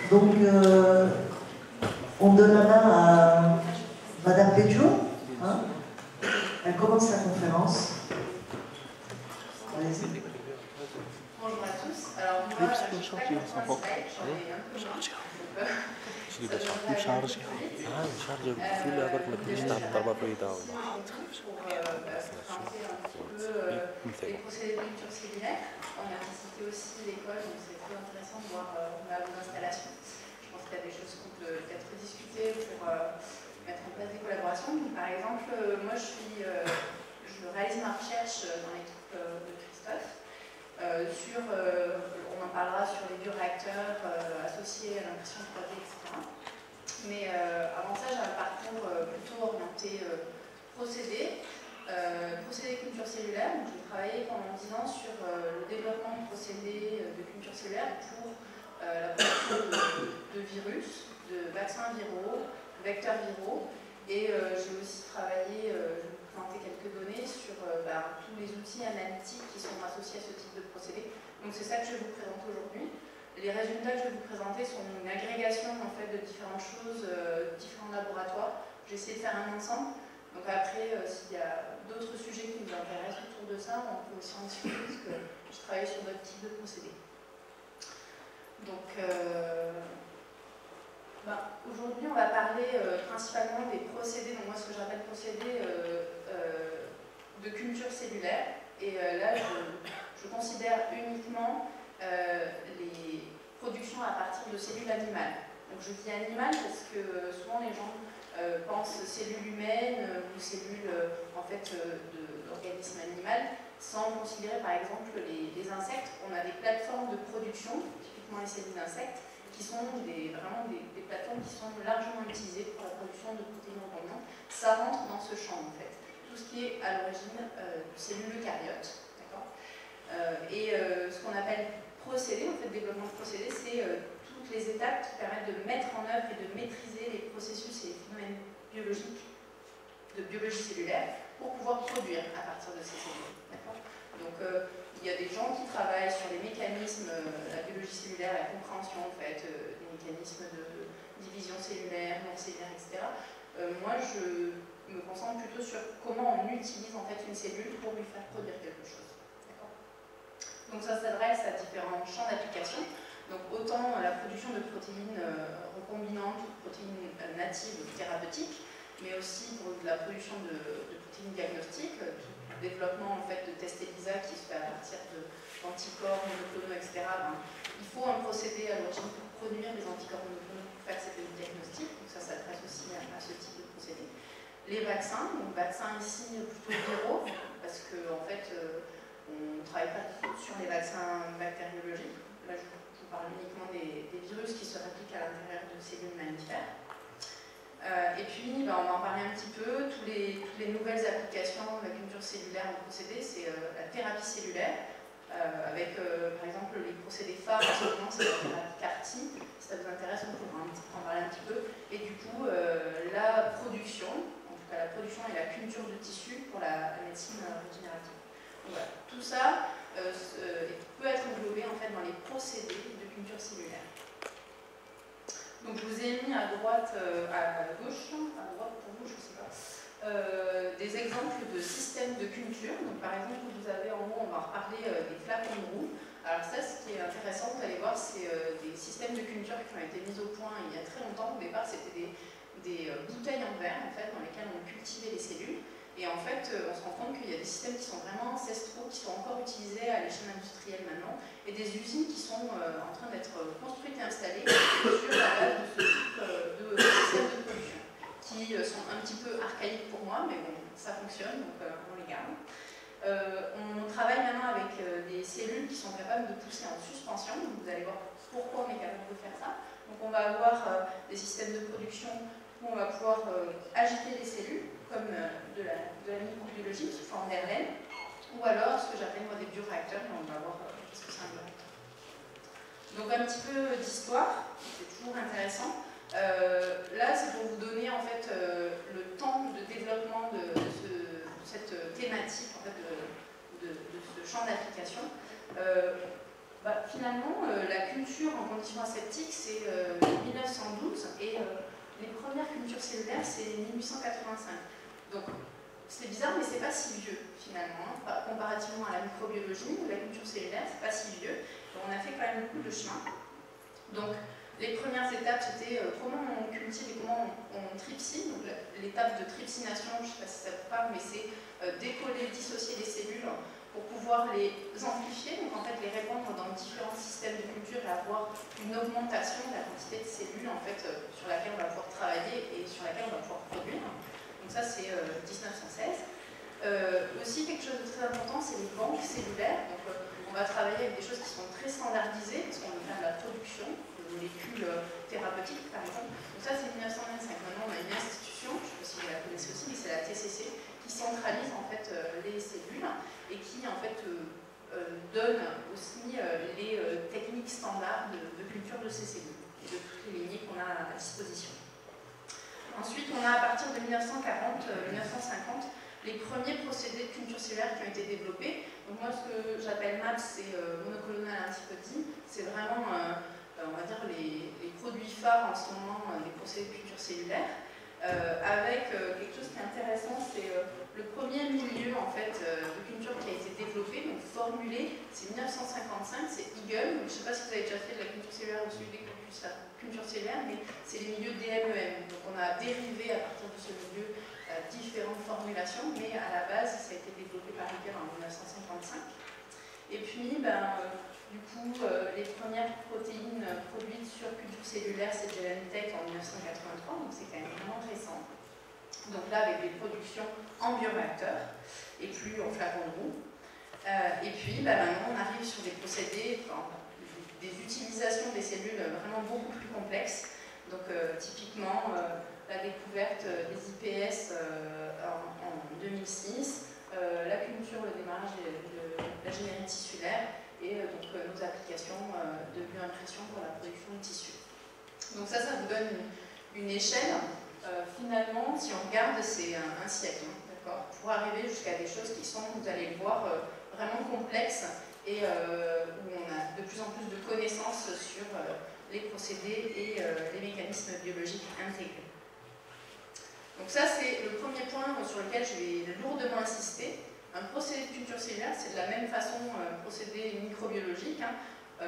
Donc, on donne la main à Madame Pédio. Hein, elle commence sa conférence. Allez-y. Bonjour à tous. Alors moi, je suis pas contre un slide, j'en ai un peu moins. Les procédés de culture cellulaire. On a visité aussi l'école, donc c'est très intéressant de voir vos installations. Je pense qu'il y a des choses qu'on peut peut-être discuter pour mettre en place des collaborations. Donc, par exemple, moi je réalise ma recherche dans l'équipe de Christophe. On en parlera sur les bioréacteurs associés à l'impression 3D, etc. Mais avant ça, j'ai un parcours plutôt orienté procédé culture cellulaire. J'ai travaillé pendant 10 ans sur le développement de procédés de culture cellulaire pour la production de virus, de vaccins viraux, de vecteurs viraux. Et j'ai aussi travaillé, je vais vous présenter quelques données sur tous les outils analytiques qui sont associés à ce type de procédé. Donc c'est ça que je vais vous présenter aujourd'hui. Les résultats que je vais vous présenter sont une agrégation en fait, de différentes choses, différents laboratoires. J'ai essayé de faire un ensemble. Donc après, s'il y a d'autres sujets qui nous intéressent autour de ça, on peut aussi en discuter parce que je travaille sur d'autres types de procédés. Donc aujourd'hui, on va parler principalement des procédés, donc moi ce que j'appelle procédés de culture cellulaire. Et là, je considère uniquement les productions à partir de cellules animales. Donc je dis animales parce que souvent les gens pensent cellules humaines ou cellules en fait, d'organismes animaux, sans considérer par exemple les insectes. On a des plateformes de production, typiquement les cellules d'insectes, qui sont vraiment des plateformes qui sont largement utilisées pour la production de protéines recombinantes. Ça rentre dans ce champ en fait. Tout ce qui est à l'origine de cellules eucaryotes. Ce qu'on appelle procédé, en fait, développement de procédé, c'est toutes les étapes qui permettent de mettre en œuvre et de maîtriser les processus et les phénomènes biologiques de biologie cellulaire pour pouvoir produire à partir de ces cellules. Donc, il y a des gens qui travaillent sur les mécanismes, la biologie cellulaire, la compréhension en fait, des mécanismes de division cellulaire, non cellulaire, etc. Moi, je me concentre plutôt sur comment on utilise en fait une cellule pour lui faire produire quelque chose. Donc ça s'adresse à différents champs d'application. Donc autant la production de protéines recombinantes ou de protéines natives ou thérapeutiques, mais aussi pour la production de protéines diagnostiques, tout le développement en fait, de tests ELISA qui se fait à partir d'anticorps monoclonaux, etc. Il faut un procédé à l'origine pour produire des anticorps monoclonaux pour faire ces diagnostics. Donc ça s'adresse aussi à ce type de procédé. Les vaccins, donc vaccins ici plutôt viraux, parce que en fait, on ne travaille pas sur les vaccins bactériologiques. Là, je vous parle uniquement des virus qui se répliquent à l'intérieur de cellules mammifères. Et puis, on va en parler un petit peu. Toutes les nouvelles applications de la culture cellulaire en procédé, c'est la thérapie cellulaire, avec par exemple les procédés phares, en ce moment, c'est la thérapie CAR-T. Si ça vous intéresse, on pourra en parler un petit peu. Et du coup, la production, en tout cas la production et la culture de tissus pour la médecine régénérative. Voilà. Tout ça peut être englobé en fait, dans les procédés de culture cellulaire. Donc je vous ai mis à droite, à gauche, à droite pour vous, je ne sais pas, des exemples de systèmes de culture. Donc par exemple, vous avez en haut, on va reparler des flacons de roue. Alors ça, ce qui est intéressant, vous allez voir, c'est des systèmes de culture qui ont été mis au point il y a très longtemps. Au départ, c'était des bouteilles en verre en fait, dans lesquelles on cultivait les cellules. Et en fait, on se rend compte qu'il y a des systèmes qui sont vraiment ancestraux, qui sont encore utilisés à l'échelle industrielle maintenant, et des usines qui sont en train d'être construites et installées sur la base de ce type de systèmes de production, qui sont un petit peu archaïques pour moi, mais bon, ça fonctionne, donc on les garde. On travaille maintenant avec des cellules qui sont capables de pousser en suspension, donc vous allez voir pourquoi on est capable de faire ça. Donc on va avoir des systèmes de production où on va pouvoir agiter les cellules, comme de la microbiologie sous forme d'RNA, ou alors ce que j'appelle moi des bioréacteurs, mais on va voir qu'est-ce que c'est un bioréacteur. Donc un petit peu d'histoire, c'est toujours intéressant. Là, c'est pour vous donner en fait le temps de développement de cette thématique, en fait, de ce champ d'application. Finalement, la culture en conditions aseptiques, c'est 1912 et les premières cultures cellulaires, c'est 1885. Donc, c'est bizarre, mais c'est pas si vieux finalement, hein. Comparativement à la microbiologie ou la culture cellulaire, c'est pas si vieux. Donc, on a fait quand même beaucoup de chemin. Donc, les premières étapes, c'était comment on cultive et comment on trypsine. Donc, l'étape de trypsination, je ne sais pas si ça vous parle, mais c'est décoller, dissocier les cellules pour pouvoir les amplifier, donc en fait les répandre dans différents systèmes de culture et avoir une augmentation de la quantité de cellules en fait, sur laquelle on va pouvoir travailler et sur laquelle on va pouvoir produire. Donc ça c'est 1916. Aussi quelque chose de très important, c'est les banques cellulaires. Donc on va travailler avec des choses qui sont très standardisées, parce qu'on veut faire de la production de molécules thérapeutiques par exemple. Donc ça c'est 1925. Maintenant on a une institution, je ne sais pas si vous la connaissez aussi, mais c'est la TCC, qui centralise en fait les cellules et qui en fait donne aussi les techniques standards de culture de ces cellules et de toutes les lignées qu'on a à disposition. Ensuite, on a à partir de 1940-1950 les premiers procédés de culture cellulaire qui ont été développés. Donc moi, ce que j'appelle MAPS, c'est monoclonal antibody. C'est vraiment, on va dire, les produits phares en ce moment des procédés de culture cellulaire. Avec quelque chose qui est intéressant, c'est le premier milieu en fait, de culture qui a été développé, donc formulé, c'est 1955, c'est Eagle. Je ne sais pas si vous avez déjà fait de la culture cellulaire ou suivi des cultures cellulaires, mais c'est les milieux DMEM. Donc on a dérivé à partir de ce milieu différentes formulations, mais à la base, ça a été développé par Eagle en 1955. Et puis, du coup, les premières protéines produites sur culture cellulaire, c'est Genentech en 1983, donc c'est quand même vraiment récent. Donc là, avec des productions en bioréacteur et plus en flacon de roue. Et puis, maintenant, on arrive sur des procédés, des utilisations des cellules vraiment beaucoup plus complexes. Donc, typiquement, la découverte des IPS en 2006, la culture, le démarrage de la génétique tissulaire, et donc nos applications de bioimpression pour la production de tissus. Donc ça vous donne une échelle. Finalement, si on regarde, c'est un siècle, d'accord, pour arriver jusqu'à des choses qui sont, vous allez le voir, vraiment complexes et où on a de plus en plus de connaissances sur les procédés et les mécanismes biologiques intégrés. Donc ça, c'est le premier point sur lequel je vais lourdement insister. Un procédé de culture cellulaire, c'est de la même façon procédé microbiologique. Hein.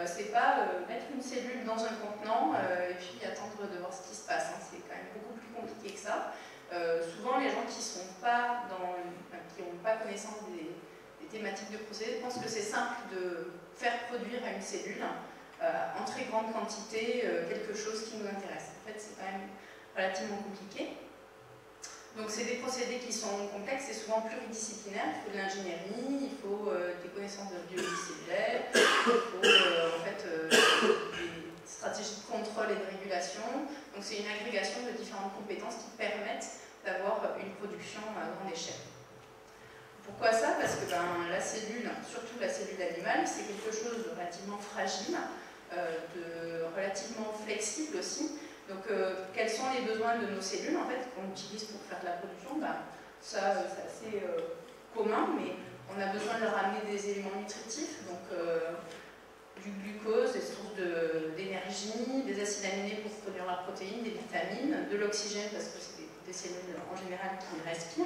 C'est pas mettre une cellule dans un contenant et puis attendre de voir ce qui se passe. Hein. C'est quand même beaucoup plus compliqué que ça. Souvent, les gens qui n'ont pas connaissance des thématiques de procédé pensent que c'est simple de faire produire à une cellule en très grande quantité quelque chose qui nous intéresse. En fait, c'est quand même relativement compliqué. Donc c'est des procédés qui sont complexes et souvent pluridisciplinaires. Il faut de l'ingénierie, il faut des connaissances de biologie cellulaire, il faut en fait des stratégies de contrôle et de régulation. Donc c'est une agrégation de différentes compétences qui permettent d'avoir une production à grande échelle. Pourquoi ça? Parce que la cellule, surtout la cellule animale, c'est quelque chose de relativement fragile, de relativement flexible aussi. Donc, quels sont les besoins de nos cellules en fait, qu'on utilise pour faire de la production? Ça, c'est assez commun, mais on a besoin de leur amener des éléments nutritifs, donc du glucose, des sources d'énergie, des acides aminés pour produire la protéine, des vitamines, de l'oxygène, parce que c'est des cellules en général qui respirent.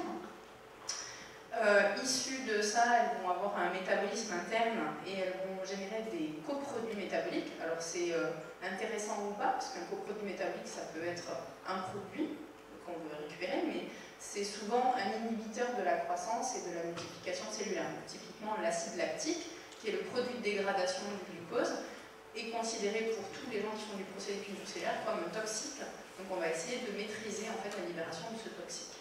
Issues de ça, elles vont avoir un métabolisme interne et elles vont générer des coproduits métaboliques. Alors c'est intéressant ou pas, parce qu'un coproduit métabolique, ça peut être un produit qu'on veut récupérer, mais c'est souvent un inhibiteur de la croissance et de la multiplication cellulaire. Donc, typiquement, l'acide lactique, qui est le produit de dégradation du glucose, est considéré pour tous les gens qui font du procédé de culture cellulaire comme un toxique. Donc on va essayer de maîtriser en fait la libération de ce toxique.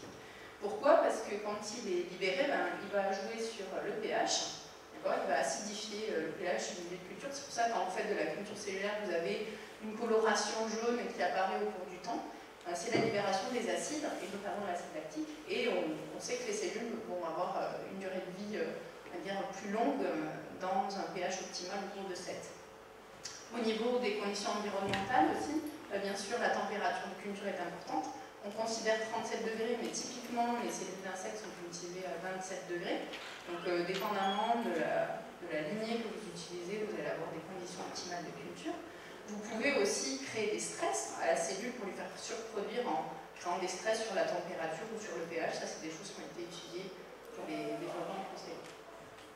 Pourquoi? Parce que quand il est libéré, il va jouer sur le pH, il va acidifier le pH du milieu de culture. C'est pour ça que quand vous faites de la culture cellulaire, vous avez une coloration jaune qui apparaît au cours du temps. C'est la libération des acides, et notamment l'acide lactique. Et on sait que les cellules vont avoir une durée de vie on va dire, plus longue dans un pH optimal autour de 7. Au niveau des conditions environnementales aussi, bien sûr, la température de culture est importante. On considère 37 degrés, mais typiquement, les cellules d'insectes sont cultivées à 27 degrés. Donc, dépendamment de la lignée que vous utilisez, vous allez avoir des conditions optimales de culture. Vous pouvez créer des stress à la cellule pour lui faire surproduire en créant des stress sur la température ou sur le pH. Ça, c'est des choses qui ont été étudiées pour les développements de procédés.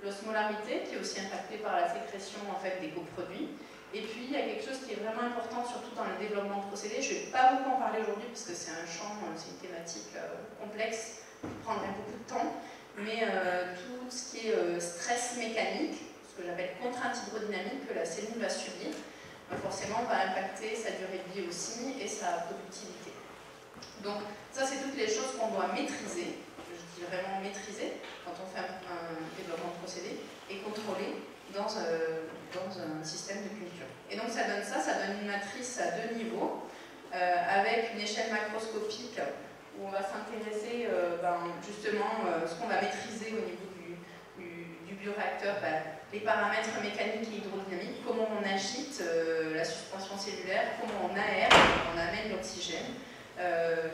L'osmolarité, qui est aussi impactée par la sécrétion en fait, des coproduits. Et puis, il y a quelque chose qui est vraiment important, surtout dans le développement de procédés. Je ne vais pas beaucoup en parler aujourd'hui, parce que c'est un champ, c'est une thématique complexe, qui prendrait beaucoup de temps. Mais tout ce qui est stress mécanique, ce que j'appelle contrainte hydrodynamique, que la cellule va subir, forcément va impacter sa durée de vie aussi et sa productivité. Donc, ça, c'est toutes les choses qu'on doit maîtriser. Je dis vraiment maîtriser quand on fait un développement de procédé et contrôler dans un système de culture. Et donc ça donne une matrice à 2 niveaux, avec une échelle macroscopique où on va s'intéresser justement ce qu'on va maîtriser au niveau du bioréacteur, les paramètres mécaniques et hydrodynamiques, comment on agite la suspension cellulaire, comment on aère, on amène l'oxygène,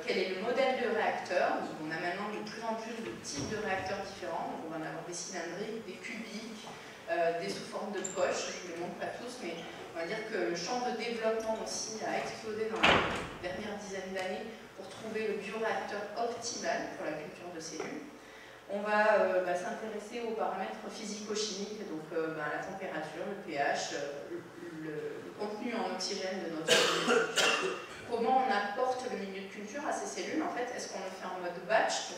quel est le modèle de réacteur. On a maintenant de plus en plus de types de réacteurs différents, donc on va en avoir des cylindriques, des cubiques, des sous forme de poche. Je ne vous les montre pas tous, mais on va dire que le champ de développement aussi a explosé dans les dernières dizaines d'années pour trouver le bioréacteur optimal pour la culture de cellules. On va s'intéresser aux paramètres physico-chimiques, donc la température, le pH, le contenu en oxygène de notre milieu de culture. Comment on apporte le milieu de culture à ces cellules, en fait. Est-ce qu'on le fait en mode batch?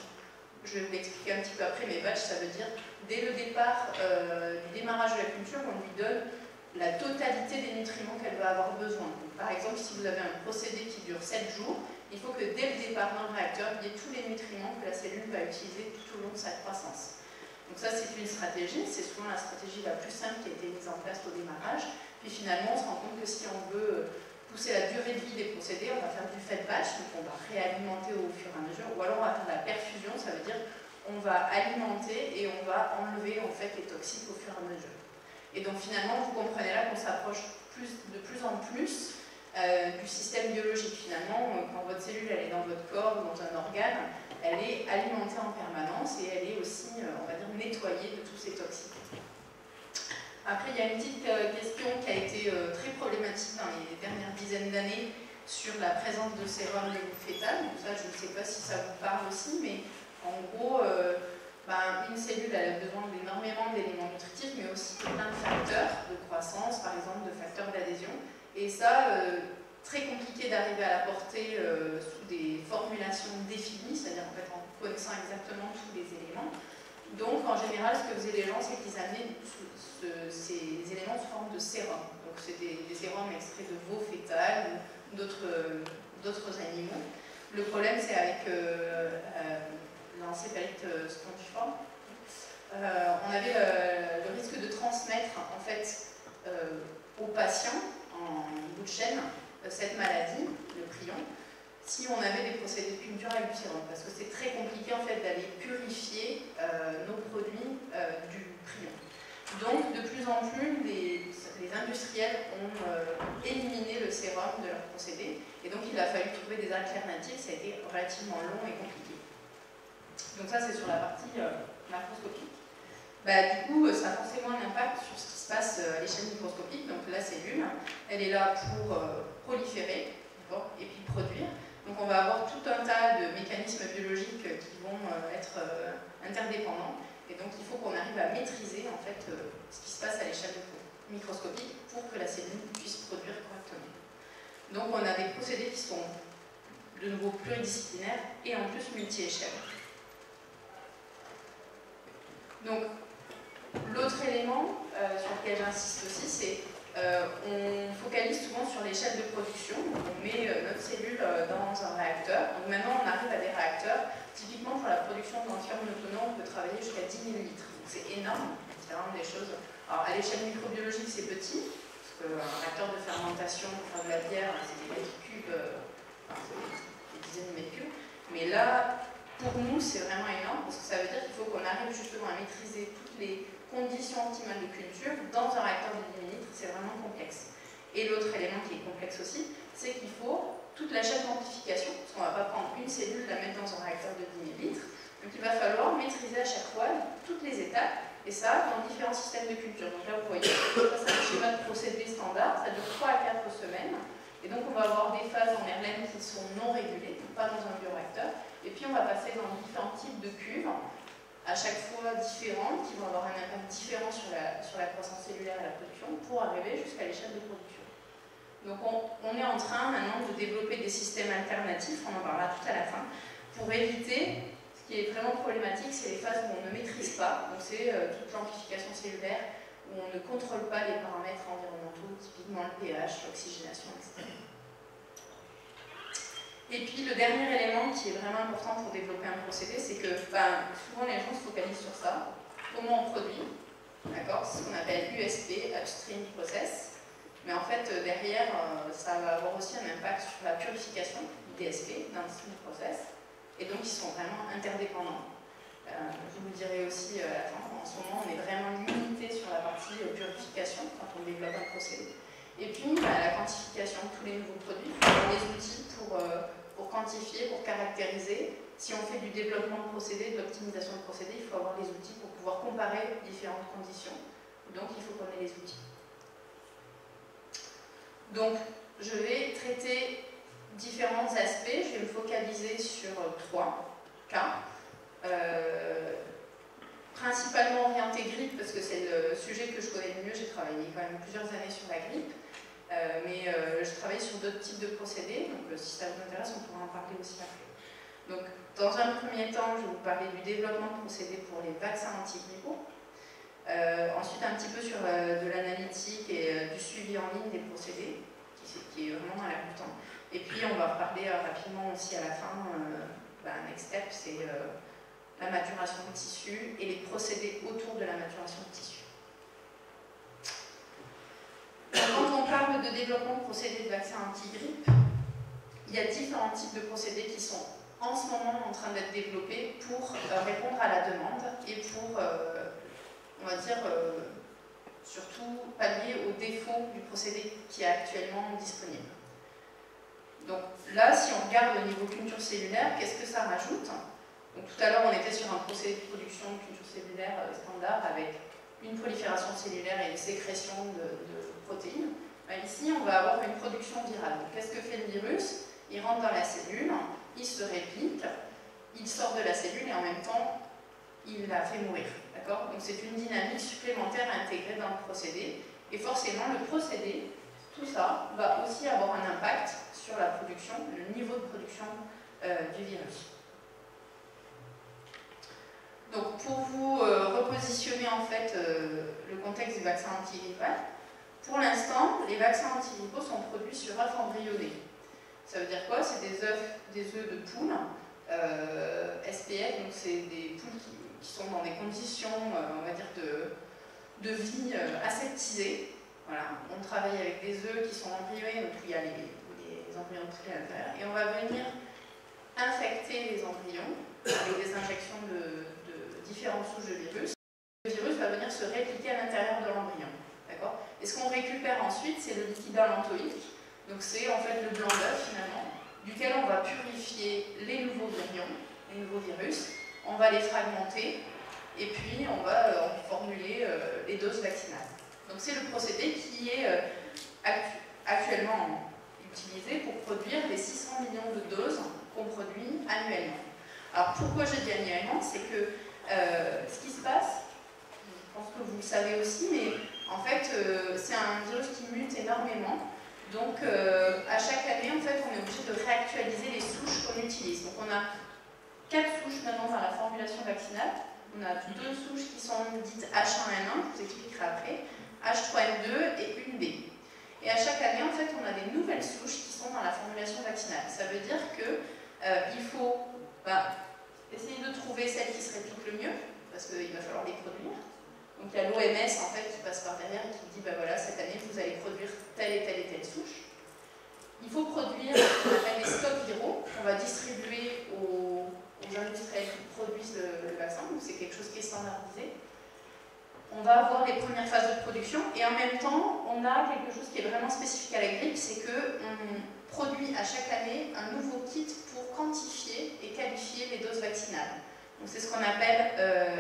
Je vais vous l'expliquer un petit peu après, mais batch, ça veut dire dès le départ du démarrage de la culture, on lui donne la totalité des nutriments qu'elle va avoir besoin. Donc, par exemple, si vous avez un procédé qui dure 7 jours, il faut que dès le départ dans le réacteur, il y ait tous les nutriments que la cellule va utiliser tout au long de sa croissance. Donc ça, c'est une stratégie, c'est souvent la stratégie la plus simple qui a été mise en place au démarrage. Puis finalement, on se rend compte que si on veut pousser la durée de vie des procédés, on va faire du fed batch, donc on va réalimenter au fur et à mesure, ou alors on va faire de la perfusion, ça veut dire on va alimenter et on va enlever en fait les toxiques au fur et à mesure. Et donc finalement, vous comprenez là qu'on s'approche de plus en plus du système biologique. Finalement, quand votre cellule elle est dans votre corps ou dans un organe, elle est alimentée en permanence et elle est aussi, on va dire, nettoyée de tous ces toxiques. Après, il y a une petite question qui a été très problématique dans les dernières dizaines d'années sur la présence de sérum fétal. Donc ça, je ne sais pas si ça vous parle aussi, mais en gros, une cellule elle a besoin d'énormément d'éléments nutritifs, mais aussi de plein de facteurs de croissance, par exemple, de facteurs d'adhésion. Et ça, très compliqué d'arriver à l'apporter sous des formulations définies, c'est-à-dire en fait en connaissant exactement tous les éléments. Donc en général, ce que faisaient les gens, c'est qu'ils amenaient ces éléments sous forme de sérum. Donc c'est des sérums extraits de veau fétal ou d'autres animaux. Le problème, c'est avec l'encéphalite spongiforme. On avait le risque de transmettre en fait aux patients en bout de chaîne cette maladie, le prion, si on avait des procédés de culture avec du sérum, parce que c'est très compliqué en fait d'aller purifier nos produits du prion. Donc de plus en plus, les industriels ont éliminé le sérum de leurs procédés, et donc il a fallu trouver des alternatives. Ça a été relativement long et compliqué. Donc ça, c'est sur la partie macroscopique. Du coup, ça a forcément un impact sur ce qui se passe à l'échelle microscopique. Donc la cellule, elle est là pour proliférer et puis produire. Donc on va avoir tout un tas de mécanismes biologiques qui vont être interdépendants. Et donc il faut qu'on arrive à maîtriser en fait ce qui se passe à l'échelle microscopique pour que la cellule puisse produire correctement. Donc on a des procédés qui sont de nouveau pluridisciplinaires et en plus multi-échelles. Donc l'autre élément sur lequel j'insiste aussi, c'est on focalise souvent sur l'échelle de production. On met notre cellule dans un réacteur. Donc maintenant, on arrive à des réacteurs. Typiquement, pour la production d'antimonoclonaux, on peut travailler jusqu'à 10 000 litres. Donc c'est énorme. C'est vraiment des choses. Alors à l'échelle microbiologique, c'est petit, parce qu'un réacteur de fermentation pour faire de la bière, c'est des mètres cubes, des dizaines de mètres cubes. Mais là, pour nous, c'est vraiment énorme, parce que ça veut dire qu'il faut qu'on arrive justement à maîtriser toutes les conditions optimales de culture dans un réacteur de 10 000 litres. C'est vraiment complexe. Et l'autre élément qui est complexe aussi, c'est qu'il faut toute la chaîne d'amplification, parce qu'on ne va pas prendre une cellule, la mettre dans un réacteur de 10 000 litres. Donc il va falloir maîtriser à chaque fois toutes les étapes, et ça dans différents systèmes de culture. Donc là, vous voyez, ça c'est un schéma de procédé standard, ça dure 3 à 4 semaines. Et donc on va régulé, donc pas dans un bioréacteur. Et puis on va passer dans différents types de cuves, à chaque fois différentes, qui vont avoir un impact différent sur la croissance cellulaire et la production, pour arriver jusqu'à l'échelle de production. Donc on est en train maintenant de développer des systèmes alternatifs, on en parlera tout à la fin, pour éviter, ce qui est vraiment problématique, c'est les phases où on ne maîtrise pas, donc c'est toute l'amplification cellulaire, où on ne contrôle pas les paramètres environnementaux, typiquement le pH, l'oxygénation, etc. Et puis le dernier élément qui est vraiment important pour développer un procédé, c'est que souvent les gens se focalisent sur ça, comment on produit, d'accord, c'est ce qu'on appelle USP, Upstream Process, mais en fait derrière ça va avoir aussi un impact sur la purification, DSP, Downstream Process, et donc ils sont vraiment interdépendants. Je vous le dirai aussi à la fin, en ce moment on est vraiment limité sur la partie purification quand on développe un procédé. Et puis la quantification de tous les nouveaux produits, il faut avoir des outils pour quantifier, pour caractériser. Si on fait du développement de procédés, de l'optimisation de procédés, il faut avoir les outils pour pouvoir comparer différentes conditions. Donc il faut qu'on ait les outils. Donc je vais traiter différents aspects, je vais me focaliser sur 3 cas. Principalement orienté grippe, parce que c'est le sujet que je connais le mieux, j'ai travaillé quand même plusieurs années sur la grippe. Mais je travaille sur d'autres types de procédés, donc si ça vous intéresse, on pourra en parler aussi après. Donc, dans un premier temps, je vais vous parler du développement de procédés pour les vaccins antigrippaux. Ensuite, un petit peu sur de l'analytique et du suivi en ligne des procédés, qui est vraiment à l'air du temps. Et puis, on va reparler rapidement aussi à la fin, next step, c'est la maturation de tissu et les procédés autour de la maturation de tissu. Quand on parle de développement de procédés de vaccins anti-grippe, il y a différents types de procédés qui sont en ce moment en train d'être développés pour répondre à la demande et pour, on va dire, surtout pallier aux défauts du procédé qui est actuellement disponible. Donc là, si on regarde au niveau culture cellulaire, qu'est-ce que ça rajoute? Donc, tout à l'heure, on était sur un procédé de production de culture cellulaire standard avec une prolifération cellulaire et une sécrétion de protéines. Ici, on va avoir une production virale. Qu'est-ce que fait le virus? Il rentre dans la cellule, il se réplique, il sort de la cellule et en même temps, il la fait mourir. Donc c'est une dynamique supplémentaire à intégrer dans le procédé. Et forcément, le procédé, tout ça, va aussi avoir un impact sur la production, le niveau de production du virus. Donc pour vous repositionner en fait le contexte du vaccin antigrippal, pour l'instant, les vaccins antigrippaux sont produits sur œufs embryonnés. Ça veut dire quoi? C'est des œufs de poules SPF, donc c'est des poules qui sont dans des conditions, on va dire, de vie aseptisées. Voilà. On travaille avec des œufs qui sont embryonnés, donc il y a les embryons de poules à l'intérieur, et on va venir infecter les embryons avec des injections de différentes souches de virus. Le virus va venir se répliquer à l'intérieur de l'embryon. Et ce qu'on récupère ensuite, c'est le liquide allantoïque. Donc c'est en fait le blanc d'œuf finalement, duquel on va purifier les nouveaux virions, les nouveaux virus. On va les fragmenter et puis on va formuler les doses vaccinales. Donc c'est le procédé qui est actuellement utilisé pour produire les 600 millions de doses qu'on produit annuellement. Alors pourquoi je dis annuellement? C'est que ce qui se passe, je pense que vous le savez aussi, mais en fait c'est un virus qui mute énormément. Donc à chaque année, en fait, on est obligé de réactualiser les souches qu'on utilise. Donc on a 4 souches maintenant dans la formulation vaccinale. On a 2 souches qui sont dites H1N1, je vous expliquerai après, H3N2 et une B. Et à chaque année, en fait, on a des nouvelles souches qui sont dans la formulation vaccinale. Ça veut dire qu'il faut essayer de trouver celle qui se réplique le mieux, parce qu'il va falloir les produire. Donc il y a l'OMS en fait qui passe par derrière et qui dit voilà, cette année vous allez produire telle et telle et telle souche. Il faut produire ce qu'on appelle des stocks viraux qu'on va distribuer aux industriels qui produisent le vaccin, donc c'est quelque chose qui est standardisé. On va avoir les premières phases de production et en même temps on a quelque chose qui est vraiment spécifique à la grippe, c'est qu'on produit à chaque année un nouveau kit pour quantifier et qualifier les doses vaccinales. C'est ce qu'on appelle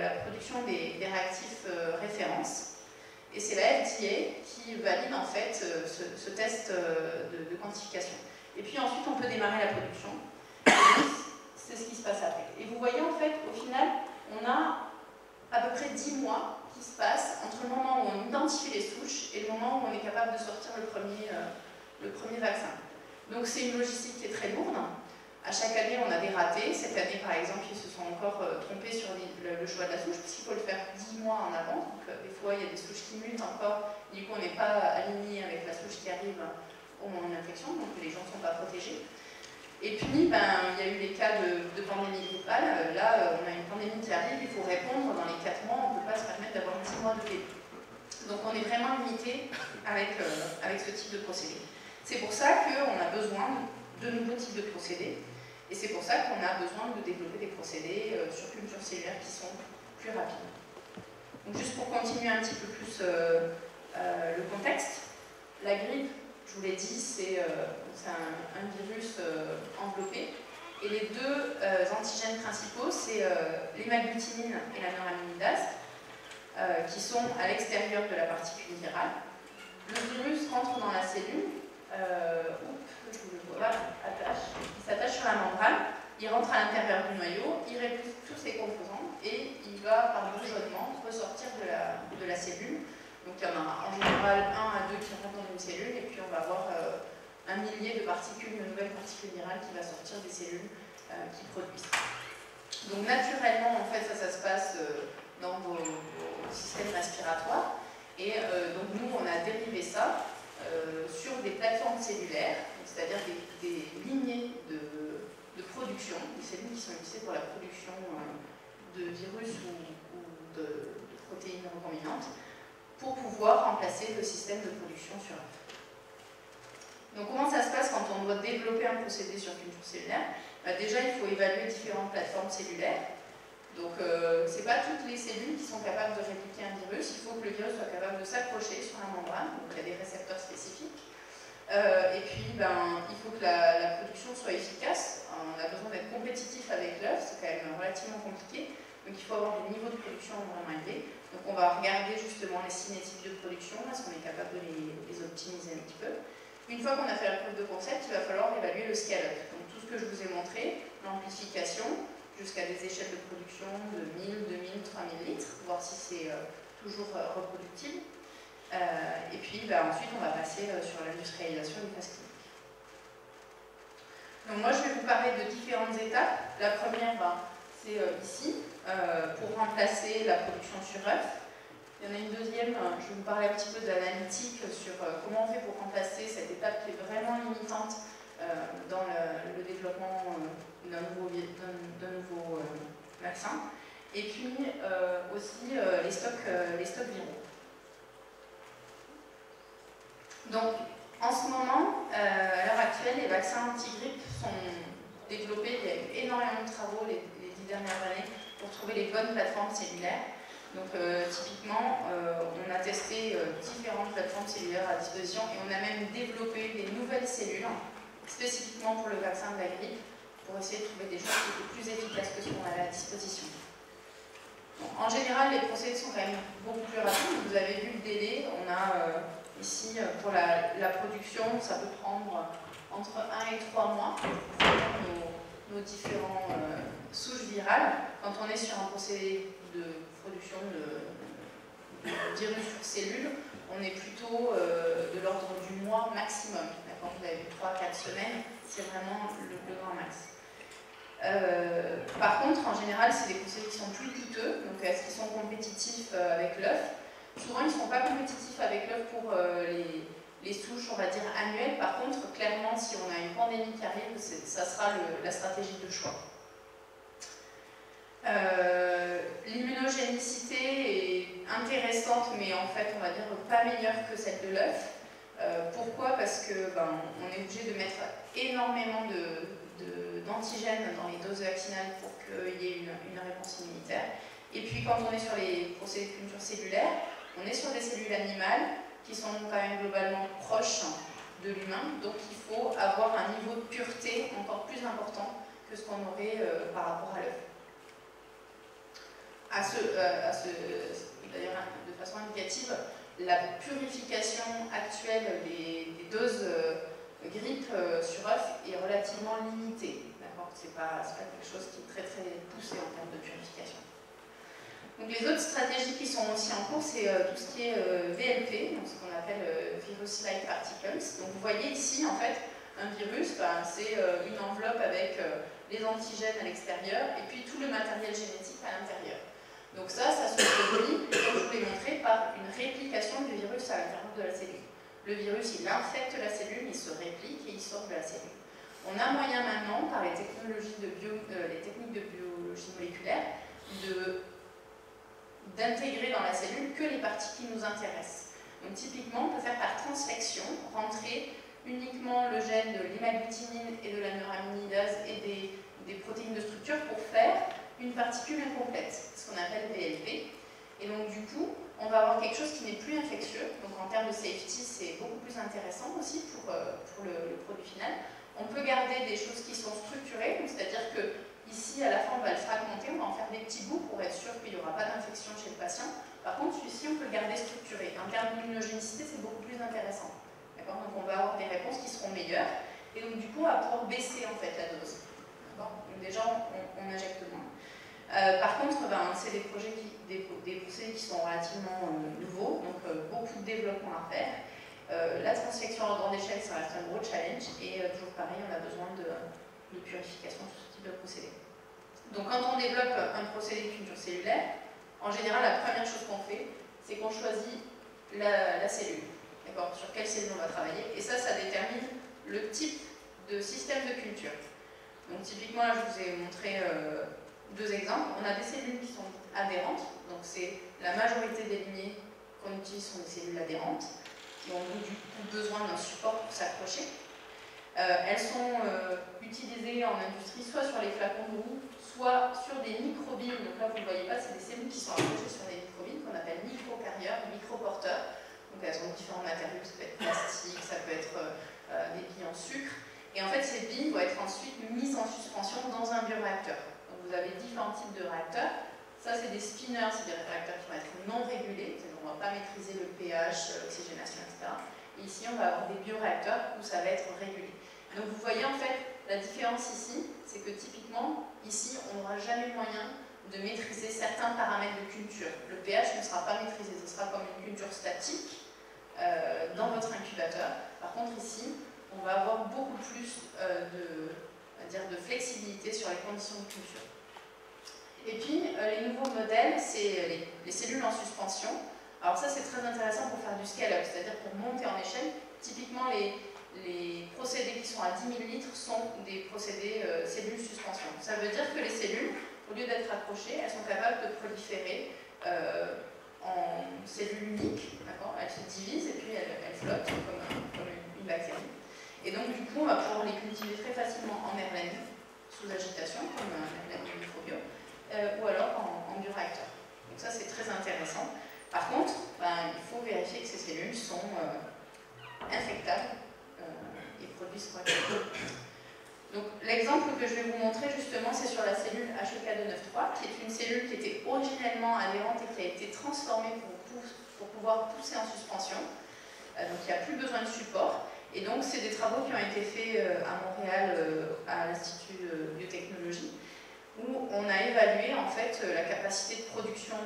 la production des réactifs références. Et c'est la FDA qui valide en fait ce test de quantification. Et puis ensuite, on peut démarrer la production. c'est ce qui se passe après. Et vous voyez, en fait, au final, on a à peu près 10 mois qui se passent entre le moment où on identifie les souches et le moment où on est capable de sortir le premier vaccin. Donc c'est une logistique qui est très lourde. À chaque année, on a des ratés. Cette année, par exemple, ils se sont encore trompés sur le choix de la souche, puisqu'il faut le faire 10 mois en avant. Donc, des fois, il y a des souches qui mutent encore. Du coup, on n'est pas aligné avec la souche qui arrive au moment de l'infection, donc les gens ne sont pas protégés. Et puis, il y a eu les cas de pandémie grippale. Là, on a une pandémie qui arrive, il faut répondre dans les 4 mois. On ne peut pas se permettre d'avoir 10 mois de délai. Donc, on est vraiment limité avec ce type de procédé. C'est pour ça qu'on a besoin de nouveaux types de procédés. Et c'est pour ça qu'on a besoin de développer des procédés sur culture cellulaire qui sont plus rapides. Donc juste pour continuer un petit peu plus le contexte, la grippe, je vous l'ai dit, c'est un virus enveloppé. Et les deux antigènes principaux, c'est l'hémagglutinine et la neuraminidase, qui sont à l'extérieur de la particule virale. Le virus rentre dans la cellule, il s'attache sur la membrane, il rentre à l'intérieur du noyau, il répulse tous ses composants et il va par bourgeonnement ressortir de la cellule. Donc il y en a en général 1 à 2 qui rentrent dans une cellule et puis on va avoir un millier de particules, de nouvelles particules virales qui va sortir des cellules qui produisent. Donc naturellement, en fait, ça se passe dans vos systèmes respiratoires et donc nous, on a dérivé ça sur des plateformes cellulaires, c'est-à-dire des lignées de production, des cellules qui sont utilisées pour la production de virus ou de protéines recombinantes, pour pouvoir remplacer le système de production sur œuf. Donc comment ça se passe quand on doit développer un procédé sur culture cellulaire? Déjà, il faut évaluer différentes plateformes cellulaires. Donc, ce n'est pas toutes les cellules qui sont capables de répliquer un virus. Il faut que le virus soit capable de s'accrocher sur la membrane. Donc, il y a des récepteurs spécifiques. Et puis, il faut que la production soit efficace. On a besoin d'être compétitif avec l'œuf. C'est quand même relativement compliqué. Donc, il faut avoir des niveaux de production vraiment élevés. Donc, on va regarder justement les cinétiques de production. Est-ce qu'on est capable de les optimiser un petit peu? Une fois qu'on a fait la preuve de concept, il va falloir évaluer le scale-up. Donc, tout ce que je vous ai montré, l'amplification, jusqu'à des échelles de production de 1000, 2000, 3000 litres, voir si c'est toujours reproductible. Et puis ensuite, on va passer sur l'industrialisation des phases cliniques. Donc moi, je vais vous parler de différentes étapes. La première, c'est ici, pour remplacer la production sur œuf. Il y en a une deuxième, je vais vous parler un petit peu de l'analytique sur comment on fait pour remplacer cette étape qui est vraiment limitante dans le développement d'un nouveau vaccin. Et puis aussi les stocks viraux. Donc, en ce moment, à l'heure actuelle, les vaccins anti-grippe sont développés. Il y a eu énormément de travaux les 10 dernières années pour trouver les bonnes plateformes cellulaires. Donc, typiquement, on a testé différentes plateformes cellulaires à disposition et on a même développé des nouvelles cellules spécifiquement pour le vaccin de la grippe, pour essayer de trouver des choses qui étaient plus efficaces que ce qu'on avait à disposition. Bon, en général, les procédés sont quand même beaucoup plus rapides. Vous avez vu le délai. On a ici, pour la production, ça peut prendre entre 1 et 3 mois pour faire nos différentes souches virales. Quand on est sur un procédé de production de virus sur cellules, on est plutôt de l'ordre du mois maximum. Quand vous avez vu 3-4 semaines, c'est vraiment le grand max. Par contre, en général, c'est des procédés qui sont plus coûteux. Donc, est-ce qu'ils sont compétitifs avec l'œuf? Souvent, ils ne sont pas compétitifs avec l'œuf pour les souches, on va dire, annuelles. Par contre, clairement, si on a une pandémie qui arrive, ça sera la stratégie de choix. L'immunogénicité est intéressante, mais en fait, on va dire pas meilleure que celle de l'œuf. Pourquoi? Parce que on est obligé de mettre énormément d'antigènes dans les doses vaccinales pour qu'il y ait une réponse immunitaire. Et puis quand on est sur les procédés de culture cellulaire, on est sur des cellules animales qui sont quand même globalement proches de l'humain, donc il faut avoir un niveau de pureté encore plus important que ce qu'on aurait par rapport à l'œuf. D'ailleurs, de façon indicative, la purification actuelle des doses grippe sur œuf est relativement limitée. c'est pas quelque chose qui est très très poussé en termes de purification. Donc les autres stratégies qui sont aussi en cours, c'est tout ce qui est VLP, donc ce qu'on appelle Virus-like Particles. Donc vous voyez ici, en fait, un virus, c'est une enveloppe avec les antigènes à l'extérieur et puis tout le matériel génétique à l'intérieur. Donc ça se produit, comme je vous l'ai montré, par une réplication du virus à l'intérieur de la cellule. Le virus, il infecte la cellule, il se réplique et il sort de la cellule. On a moyen maintenant, par les techniques de biologie moléculaire, d'intégrer dans la cellule que les parties qui nous intéressent. Donc typiquement, on peut faire par transfection, rentrer uniquement le gène de l'hémagglutinine et de la neuraminidase et des protéines de structure pour faire une particule incomplète, ce qu'on appelle VLP. Et donc du coup, on va avoir quelque chose qui n'est plus infectieux. Donc en termes de safety, c'est beaucoup plus intéressant aussi pour le produit final. On peut garder des choses qui sont structurées, c'est-à-dire que ici, à la fin, on va le fragmenter, on va en faire des petits bouts pour être sûr qu'il n'y aura pas d'infection chez le patient. Par contre, celui-ci, on peut le garder structuré. En termes d'immunogénicité, c'est beaucoup plus intéressant. Donc on va avoir des réponses qui seront meilleures. Et donc du coup, on va pouvoir baisser en fait la dose. Donc déjà, on injecte moins. Par contre, c'est des procédés qui sont relativement nouveaux, donc beaucoup de développement à faire. La transfection à grande échelle, ça reste un gros challenge. Et toujours pareil, on a besoin de purification sur ce type de procédé. Donc quand on développe un procédé de culture cellulaire, en général, la première chose qu'on fait, c'est qu'on choisit la cellule. Sur quelle cellule on va travailler. Et ça détermine le type de système de culture. Donc typiquement, là, je vous ai montré deux exemples. On a des cellules qui sont adhérentes. Donc c'est la majorité des lignées qu'on utilise sont des cellules adhérentes, qui ont du coup besoin d'un support pour s'accrocher. Elles sont utilisées en industrie soit sur les flacons de roue, soit sur des microbilles. Donc là, vous ne le voyez pas, c'est des cellules qui sont accrochées sur des microbilles qu'on appelle microcarrières, microporteurs. Donc elles ont différents matériaux, ça peut être plastique, ça peut être des billes en sucre. Et en fait, ces billes vont être ensuite mises en suspension dans un bioréacteur. Donc vous avez différents types de réacteurs. Ça, c'est des spinners, c'est des réacteurs qui vont être non régulés, c'est-à-dire qu'on ne va pas maîtriser le pH, l'oxygénation, etc. Et ici, on va avoir des bioréacteurs où ça va être régulé. Donc vous voyez en fait la différence ici, c'est que typiquement, ici, on n'aura jamais moyen de maîtriser certains paramètres de culture. Le pH ne sera pas maîtrisé, ce sera comme une culture statique dans votre incubateur. Par contre ici, on va avoir beaucoup plus de flexibilité sur les conditions de culture. Et puis les nouveaux modèles, c'est les cellules en suspension. Alors ça c'est très intéressant pour faire du scale-up, c'est-à-dire pour monter en échelle. Typiquement les procédés qui sont à 10 000 litres sont des procédés cellules suspension. Ça veut dire que les cellules, au lieu d'être accrochées, elles sont capables de proliférer en cellules uniques, elles se divisent et puis elles flottent comme une bactérie. Et donc du coup, on va pouvoir les cultiver très facilement en Merlène, sous agitation, comme un Merlène de microbio, ou alors en bioréacteur. Donc ça, c'est très intéressant. Par contre, il faut vérifier que ces cellules sont infectables et produisent correctement. Donc l'exemple que je vais vous montrer justement, c'est sur la cellule HEK293, qui est une cellule qui était originellement adhérente et qui a été transformée pour pouvoir pousser en suspension. Donc il n'y a plus besoin de support. Et donc c'est des travaux qui ont été faits à Montréal, à l'Institut de biotechnologie, où on a évalué en fait la capacité de production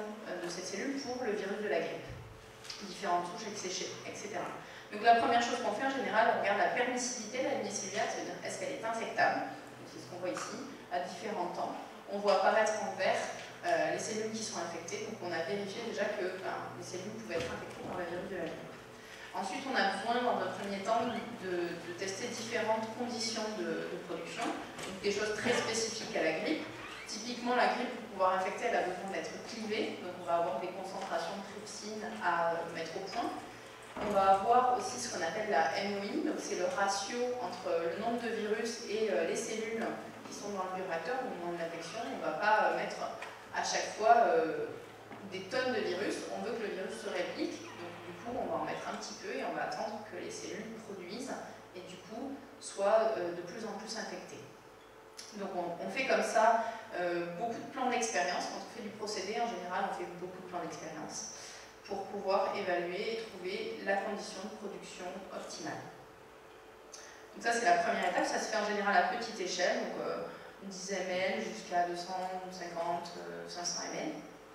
de cette cellule pour le virus de la grippe. Différentes souches, etc. Donc la première chose qu'on fait en général, on regarde la permissivité de la lignée cellulaire, c'est-à-dire est-ce qu'elle est infectable, c'est ce qu'on voit ici, à différents temps. On voit apparaître en vert les cellules qui sont infectées, donc on a vérifié déjà que les cellules pouvaient être infectées par le virus de la grippe. Ensuite, on a besoin, dans un premier temps, de tester différentes conditions de production, donc des choses très spécifiques à la grippe. Typiquement, la grippe, pour pouvoir infecter, elle a besoin d'être clivée, donc on va avoir des concentrations de trypsine à mettre au point. On va avoir aussi ce qu'on appelle la MOI, donc c'est le ratio entre le nombre de virus et les cellules qui sont dans le bioréacteur au moment de l'infection. On ne va pas mettre à chaque fois des tonnes de virus, on veut que le virus se réplique. On va en mettre un petit peu et on va attendre que les cellules produisent et du coup soient de plus en plus infectées. Donc on fait comme ça beaucoup de plans d'expérience. Quand on fait du procédé, en général, on fait beaucoup de plans d'expérience pour pouvoir évaluer et trouver la condition de production optimale. Donc ça, c'est la première étape. Ça se fait en général à petite échelle. Donc 10 ml jusqu'à 250, 500 ml,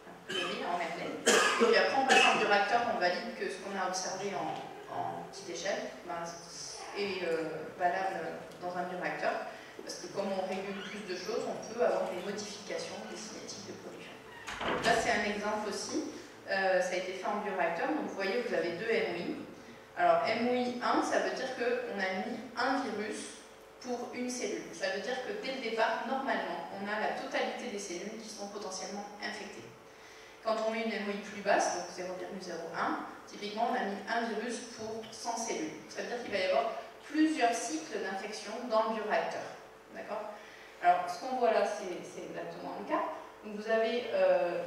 a priori, en ml. Et puis après, on passe en bioréacteur, on valide que ce qu'on a observé en petite échelle est valable dans un bioréacteur. Parce que comme on régule plus de choses, on peut avoir des modifications des cinétiques de production. Donc là, c'est un exemple aussi. Ça a été fait en bioréacteur. Donc vous voyez, vous avez deux MOI. Alors MOI 1, ça veut dire qu'on a mis un virus pour une cellule. Ça veut dire que dès le départ, normalement, on a la totalité des cellules qui sont potentiellement infectées. Quand on met une MOI plus basse, donc 0,01, typiquement, on a mis un virus pour 100 cellules. Ça veut dire qu'il va y avoir plusieurs cycles d'infection dans le bioréacteur. D'accord ? Alors, ce qu'on voit là, c'est exactement le cas. Donc, vous avez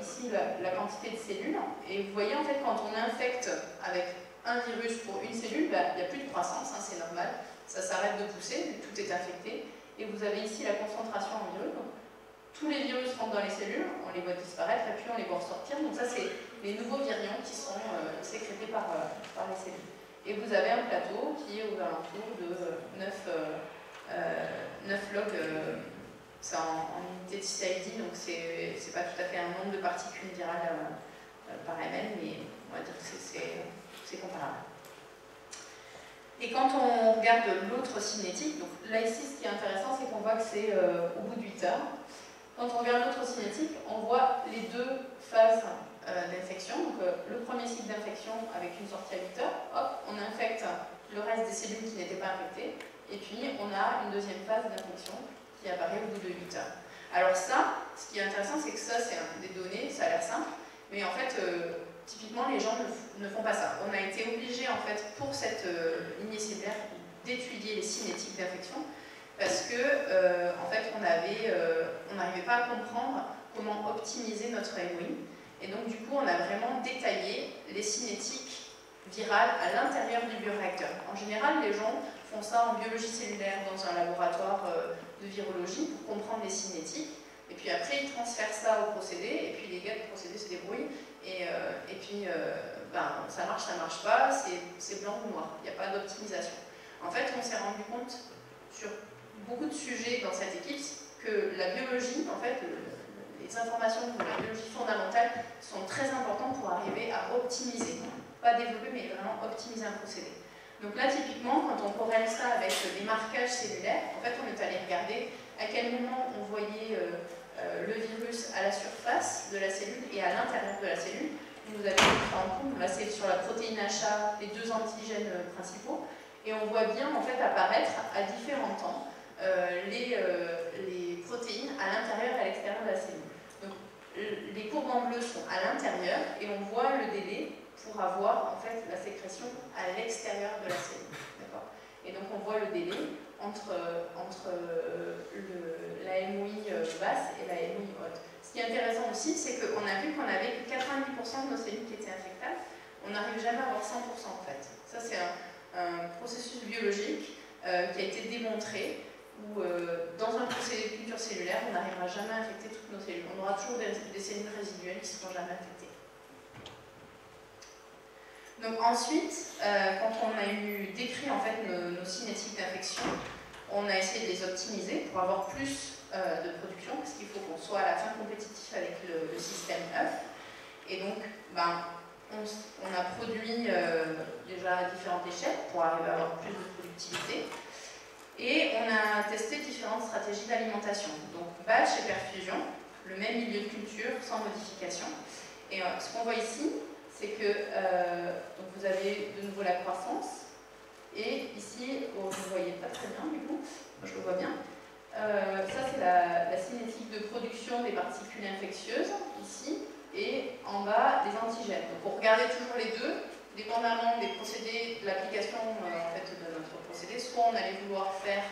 ici la quantité de cellules, et vous voyez, en fait, quand on infecte avec un virus pour une cellule, il n'y a plus de croissance, hein, c'est normal, ça s'arrête de pousser, tout est infecté, et vous avez ici la concentration en virus. Donc, tous les virus rentrent dans les cellules, on les voit disparaître, et puis on les voit ressortir. Donc ça, c'est les nouveaux virions qui sont sécrétés par les cellules. Et vous avez un plateau qui est aux alentours de 9 log, c'est en unité de CID, donc c'est pas tout à fait un nombre de particules virales par ml, mais on va dire que c'est comparable. Et quand on regarde l'autre cinétique, donc là ici ce qui est intéressant, c'est qu'on voit que c'est au bout de 8 heures. Quand on regarde l'autre cinétique, on voit les deux phases d'infection. Donc le premier cycle d'infection avec une sortie à 8 heures, hop, on infecte le reste des cellules qui n'étaient pas infectées, et puis on a une deuxième phase d'infection qui apparaît au bout de 8 heures. Alors ça, ce qui est intéressant, c'est que ça, c'est des données, ça a l'air simple, mais en fait, typiquement, les gens ne font pas ça. On a été obligé, en fait, pour cette lignée cellulaire, d'étudier les cinétiques d'infection, parce que, en fait, on n'arrivait pas à comprendre comment optimiser notre MOI. Et donc, du coup, on a vraiment détaillé les cinétiques virales à l'intérieur du bioréacteur. En général, les gens font ça en biologie cellulaire dans un laboratoire de virologie pour comprendre les cinétiques. Et puis après, ils transfèrent ça au procédé, et puis les gars du procédé se débrouillent. Et puis, ça marche pas, c'est blanc ou noir. Il n'y a pas d'optimisation. En fait, on s'est rendu compte sur beaucoup de sujets dans cette équipe que la biologie, en fait, les informations de la biologie fondamentale sont très importantes pour arriver à optimiser. Pas développer, mais vraiment optimiser un procédé. Donc là, typiquement, quand on corrèle ça avec des marquages cellulaires, en fait, on est allé regarder à quel moment on voyait le virus à la surface de la cellule et à l'intérieur de la cellule. Vous avez différents courbes. Là, c'est sur la protéine HA, les deux antigènes principaux. Et on voit bien, en fait, apparaître à différents temps les protéines à l'intérieur et à l'extérieur de la cellule. Donc, les courbes en bleu sont à l'intérieur et on voit le délai pour avoir, en fait, la sécrétion à l'extérieur de la cellule. Et donc, on voit le délai entre la MOI basse et la MOI haute. Ce qui est intéressant aussi, c'est qu'on a vu qu'on avait 90% de nos cellules qui étaient infectables. On n'arrive jamais à avoir 100% en fait. Ça, c'est un processus biologique qui a été démontré où dans un procédé de culture cellulaire, on n'arrivera jamais à infecter toutes nos cellules. On aura toujours des cellules résiduelles qui ne seront jamais infectées. Donc ensuite, quand on a eu décrit en fait nos cinétiques d'infection, on a essayé de les optimiser pour avoir plus de production, parce qu'il faut qu'on soit à la fin compétitif avec le système œuf. Et donc, on a produit déjà à différentes échelles pour arriver à avoir plus de productivité. Et on a testé différentes stratégies d'alimentation. Donc, batch et perfusion, le même milieu de culture, sans modification. Et ce qu'on voit ici, c'est que donc vous avez de nouveau la croissance. Et ici, vous ne voyez pas très bien du coup, moi je le vois bien. Ça c'est la cinétique de production des particules infectieuses, ici, et en bas des antigènes. Donc on regardait toujours les deux, dépendamment des procédés, de l'application en fait, de notre procédé, soit on allait vouloir faire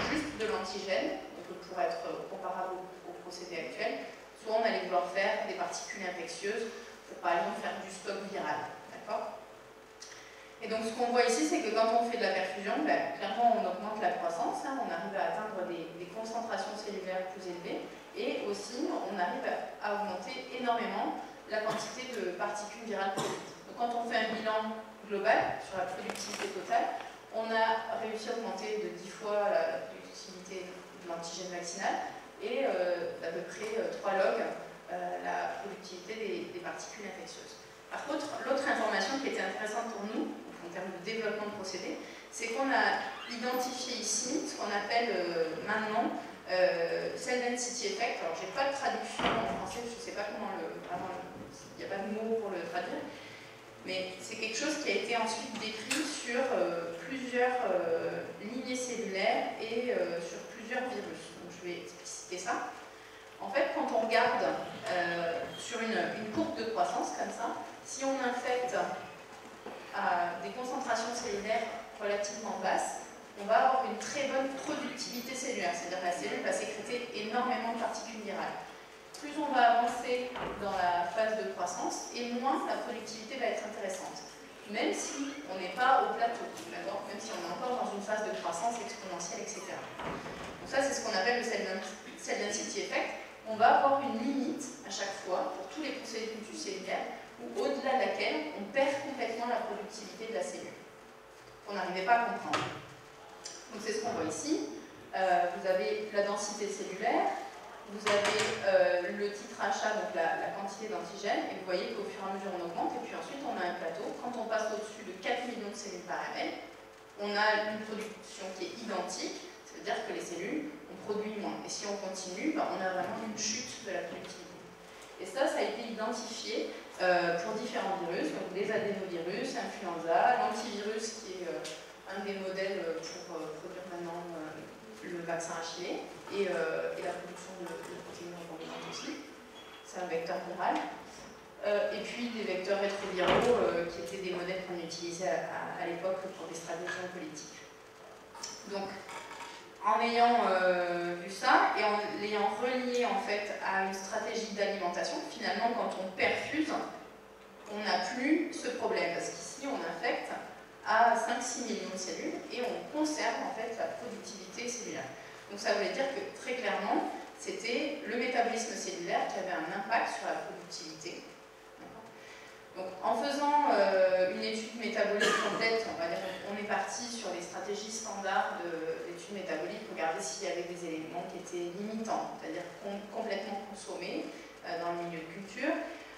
juste de l'antigène, donc pour être comparable au procédé actuel, soit on allait vouloir faire des particules infectieuses, pour par exemple faire du stock viral. D'accord ? Et donc ce qu'on voit ici, c'est que quand on fait de la perfusion, clairement on augmente la croissance, hein, on arrive à atteindre des concentrations cellulaires plus élevées, et aussi on arrive à augmenter énormément la quantité de particules virales produites. Donc quand on fait un bilan global sur la productivité totale, on a réussi à augmenter de 10 fois la productivité de l'antigène vaccinal, et d'à peu près 3 log la productivité des particules infectieuses. Par contre, l'autre information qui était intéressante pour nous, en termes de développement de procédés, c'est qu'on a identifié ici ce qu'on appelle maintenant cell density effect. Alors, j'ai pas de traduction en français, je ne sais pas comment il n'y a pas de mot pour le traduire, mais c'est quelque chose qui a été ensuite décrit sur plusieurs lignées cellulaires et sur plusieurs virus. Donc, je vais expliciter ça. En fait, quand on regarde sur une courbe de croissance comme ça, si on infecte à des concentrations cellulaires relativement basses, on va avoir une très bonne productivité cellulaire, c'est-à-dire que la cellule va sécréter énormément de particules virales. Plus on va avancer dans la phase de croissance, et moins la productivité va être intéressante, même si on n'est pas au plateau, d'accord, même si on est encore dans une phase de croissance exponentielle, etc. Donc ça, c'est ce qu'on appelle le cell density effect. On va avoir une limite à chaque fois pour tous les procédés multicellulaires où au-delà de laquelle on perd complètement la productivité de la cellule. On n'arrivait pas à comprendre. Donc c'est ce qu'on voit ici. Vous avez la densité cellulaire, vous avez le titrage, donc la quantité d'antigènes, et vous voyez qu'au fur et à mesure on augmente, et puis ensuite on a un plateau. Quand on passe au-dessus de 4 millions de cellules par ml, on a une production qui est identique, ça veut dire que les cellules ont produit moins. Et si on continue, on a vraiment une chute de la productivité. Et ça a été identifié pour différents virus, donc des adénovirus, influenza, l'antivirus qui est un des modèles pour produire maintenant le vaccin HIV et la production de protéines recombinantes aussi. C'est un vecteur viral. Et puis des vecteurs rétroviraux qui étaient des modèles qu'on utilisait à l'époque pour des stratégies politiques. Donc, en ayant vu ça et en l'ayant relié en fait à une stratégie d'alimentation, finalement quand on perfuse, on n'a plus ce problème parce qu'ici on infecte à 5-6 millions de cellules et on conserve en fait la productivité cellulaire. Donc ça voulait dire que très clairement c'était le métabolisme cellulaire qui avait un impact sur la productivité. Donc, en faisant une étude métabolique complète, on va dire, on est parti sur les stratégies standards d'études métaboliques, regarder s'il y avait des éléments qui étaient limitants, c'est-à-dire complètement consommés dans le milieu de culture.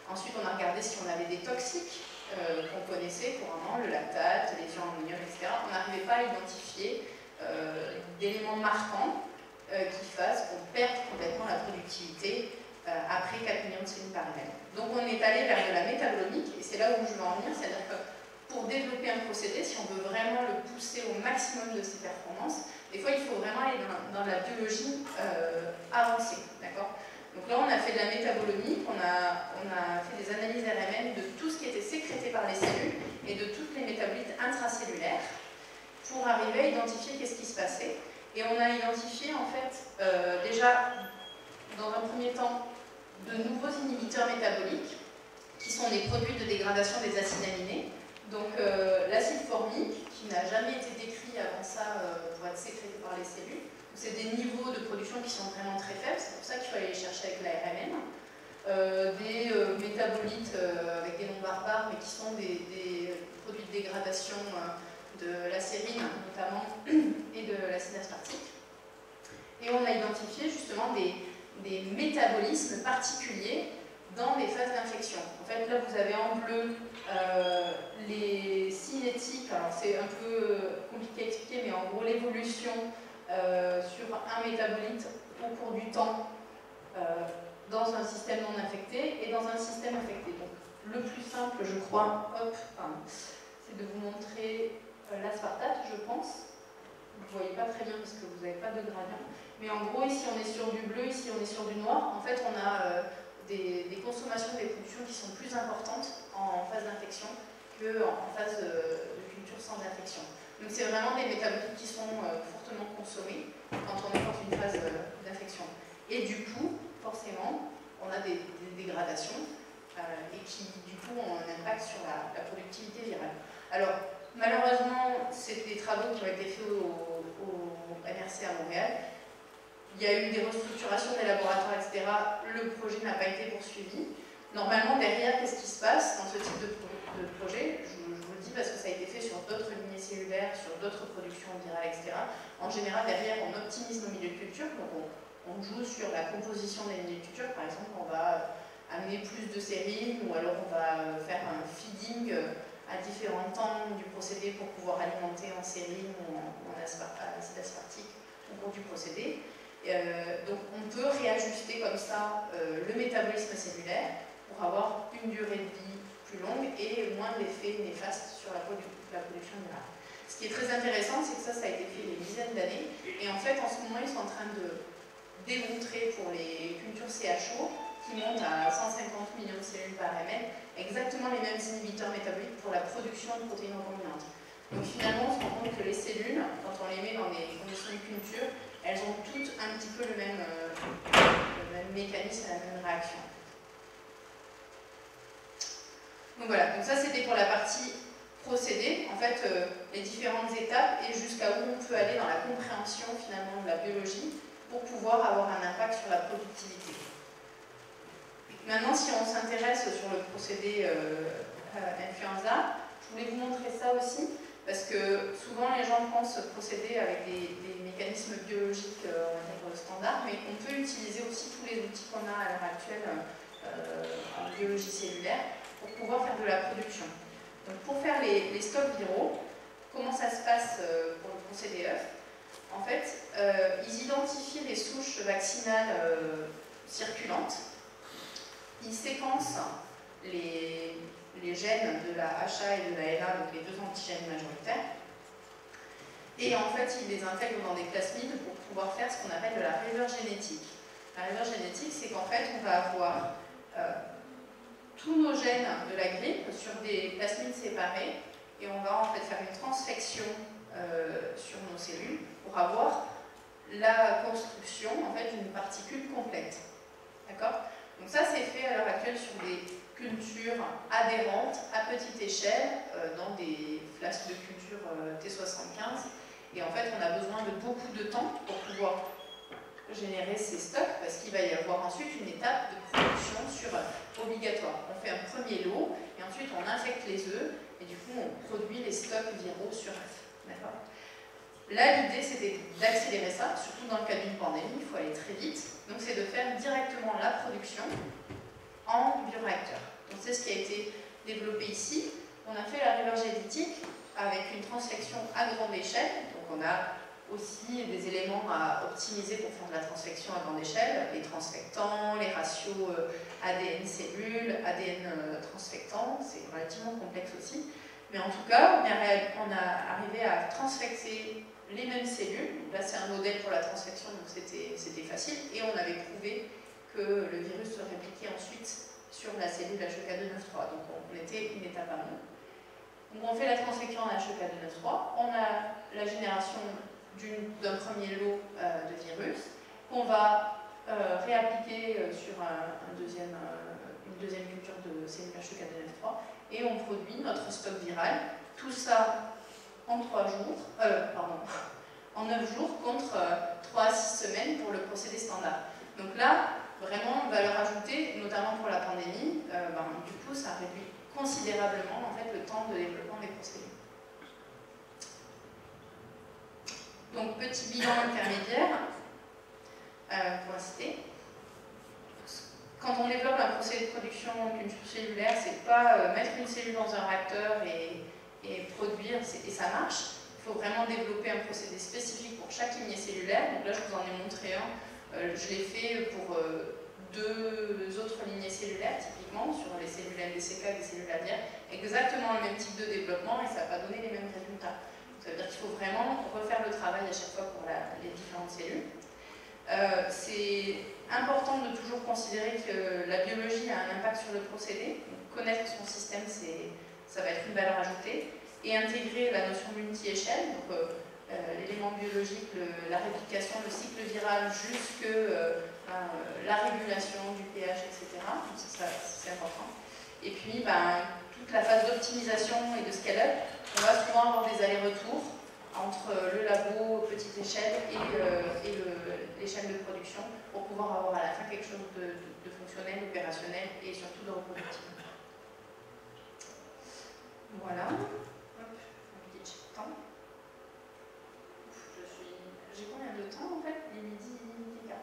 Ensuite, on a regardé si on avait des toxiques qu'on connaissait couramment, le lactate, les ions ammonium, etc. On n'arrivait pas à identifier d'éléments marquants qui fassent qu'on perde complètement la productivité après 4 millions de cellules par ml. Donc on est allé vers de la métabolomique, et c'est là où je veux en venir, c'est-à-dire que pour développer un procédé, si on veut vraiment le pousser au maximum de ses performances, des fois il faut vraiment aller dans la biologie avancée, d'accord? Donc là on a fait de la métabolomie, on a fait des analyses RMN de tout ce qui était sécrété par les cellules et de toutes les métabolites intracellulaires pour arriver à identifier qu'est-ce qui se passait. Et on a identifié en fait déjà dans un premier temps de nouveaux inhibiteurs métaboliques qui sont des produits de dégradation des acides aminés. Donc l'acide formique, qui n'a jamais été décrit avant ça pour être sécrété par les cellules. C'est des niveaux de production qui sont vraiment très faibles, c'est pour ça qu'il faut aller les chercher avec l'ARMN. Des métabolites avec des noms barbares, mais qui sont des produits de dégradation de la sérine notamment et de l'acide aspartique. Et on a identifié justement des métabolismes particuliers dans les phases d'infection. En fait, là, vous avez en bleu les cinétiques. Alors, c'est un peu compliqué à expliquer, mais en gros, l'évolution sur un métabolite au cours du temps dans un système non infecté et dans un système infecté. Donc, le plus simple, je crois, c'est de vous montrer l'aspartate, je pense. Vous ne voyez pas très bien parce que vous n'avez pas de gradient. Mais en gros, ici on est sur du bleu, ici on est sur du noir. En fait, on a des consommations, des productions qui sont plus importantes en phase d'infection qu'en phase de culture sans infection. Donc c'est vraiment des métabolites qui sont fortement consommés quand on est dans une phase d'infection. Et du coup, forcément, on a des dégradations et qui du coup ont un impact sur la productivité virale. Alors, malheureusement, c'est des travaux qui ont été faits au NRC à Montréal. Il y a eu des restructurations des laboratoires, etc. Le projet n'a pas été poursuivi. Normalement, derrière, qu'est-ce qui se passe dans ce type de projet? Je vous le dis parce que ça a été fait sur d'autres lignées cellulaires, sur d'autres productions virales, etc. En général, derrière, on optimise nos milieux de culture, donc on joue sur la composition des lignes de culture. Par exemple, on va amener plus de sérines, ou alors on va faire un feeding à différents temps du procédé pour pouvoir alimenter en sérine ou en acide aspartique au cours du procédé. Donc on peut réajuster comme ça le métabolisme cellulaire pour avoir une durée de vie plus longue et moins d'effets néfastes sur la production virale. Ce qui est très intéressant, c'est que ça a été fait il y a des dizaines d'années, et en fait en ce moment ils sont en train de démontrer pour les cultures CHO qui montent à 150 millions de cellules par ml, exactement les mêmes inhibiteurs métaboliques pour la production de protéines recombinantes. Donc finalement, on se rend compte que les cellules, quand on les met dans des conditions de culture, elles ont toutes un petit peu le même mécanisme, la même réaction. Donc voilà, donc ça c'était pour la partie procédé, en fait les différentes étapes et jusqu'à où on peut aller dans la compréhension finalement de la biologie pour pouvoir avoir un impact sur la productivité. Maintenant, si on s'intéresse sur le procédé influenza, je voulais vous montrer ça aussi, parce que souvent les gens pensent procéder avec des mécanismes biologiques standards, mais on peut utiliser aussi tous les outils qu'on a à l'heure actuelle en biologie cellulaire pour pouvoir faire de la production. Donc pour faire les stocks viraux, comment ça se passe pour le procédé œuf? En fait, ils identifient les souches vaccinales circulantes. Ils séquencent les gènes de la HA et de la LA, donc les deux antigènes majoritaires, et en fait ils les intègrent dans des plasmides pour pouvoir faire ce qu'on appelle de la réserve génétique. La réserve génétique, c'est qu'en fait on va avoir tous nos gènes de la grippe sur des plasmides séparés, et on va en fait faire une transfection sur nos cellules pour avoir la construction en fait d'une particule complète. D'accord? Donc ça, c'est fait à l'heure actuelle sur des cultures adhérentes à petite échelle dans des flasques de culture T75. Et en fait, on a besoin de beaucoup de temps pour pouvoir générer ces stocks, parce qu'il va y avoir ensuite une étape de production obligatoire. On fait un premier lot, et ensuite on infecte les œufs, et du coup on produit les stocks viraux sur œufs. D'accord ? Là, l'idée, c'était d'accélérer ça, surtout dans le cas d'une pandémie, il faut aller très vite. Donc, c'est de faire directement la production en bioréacteur. Donc, c'est ce qui a été développé ici. On a fait la réserve génétique avec une transfection à grande échelle. Donc, on a aussi des éléments à optimiser pour faire de la transfection à grande échelle, les transfectants, les ratios ADN cellules, ADN transfectants, c'est relativement complexe aussi. Mais en tout cas, on a arrivé à transfecter les mêmes cellules. Là, c'est un modèle pour la transfection, donc c'était facile. Et on avait prouvé que le virus se répliquait ensuite sur la cellule HEK293. Donc on était une étape avant. Donc on fait la transfection à HEK293. On a la génération d'un premier lot de virus qu'on va réappliquer sur une deuxième culture de cellules HEK293. Et on produit notre stock viral. Tout ça en 9 jours contre 3 à 6 semaines pour le procédé standard. Donc là, vraiment, valeur ajoutée, notamment pour la pandémie, du coup, ça réduit considérablement en fait, le temps de développement des procédés. Donc, petit bilan intermédiaire, pour inciter. Quand on développe un procédé de production d'une cellulaire, c'est pas mettre une cellule dans un réacteur et produire, et ça marche. Il faut vraiment développer un procédé spécifique pour chaque lignée cellulaire. Donc là, je vous en ai montré un. Je l'ai fait pour 2 autres lignées cellulaires, typiquement, sur les cellules MDCK et les cellules aviaires. Exactement le même type de développement et ça n'a pas donné les mêmes résultats. Donc, ça veut dire qu'il faut vraiment refaire le travail à chaque fois pour les différentes cellules. C'est important de toujours considérer que la biologie a un impact sur le procédé. Donc, connaître son système, ça va être une valeur ajoutée. Et intégrer la notion multi-échelle, donc l'élément biologique, la réplication, le cycle viral, jusque la régulation du pH, etc. Donc ça, c'est important. Et puis, toute la phase d'optimisation et de scale-up, on va souvent avoir des allers-retours entre le labo petite échelle et l'échelle de production pour pouvoir avoir à la fin quelque chose de fonctionnel, opérationnel et surtout de reproductible. Voilà. J'ai combien de temps en fait? Il est midi 4.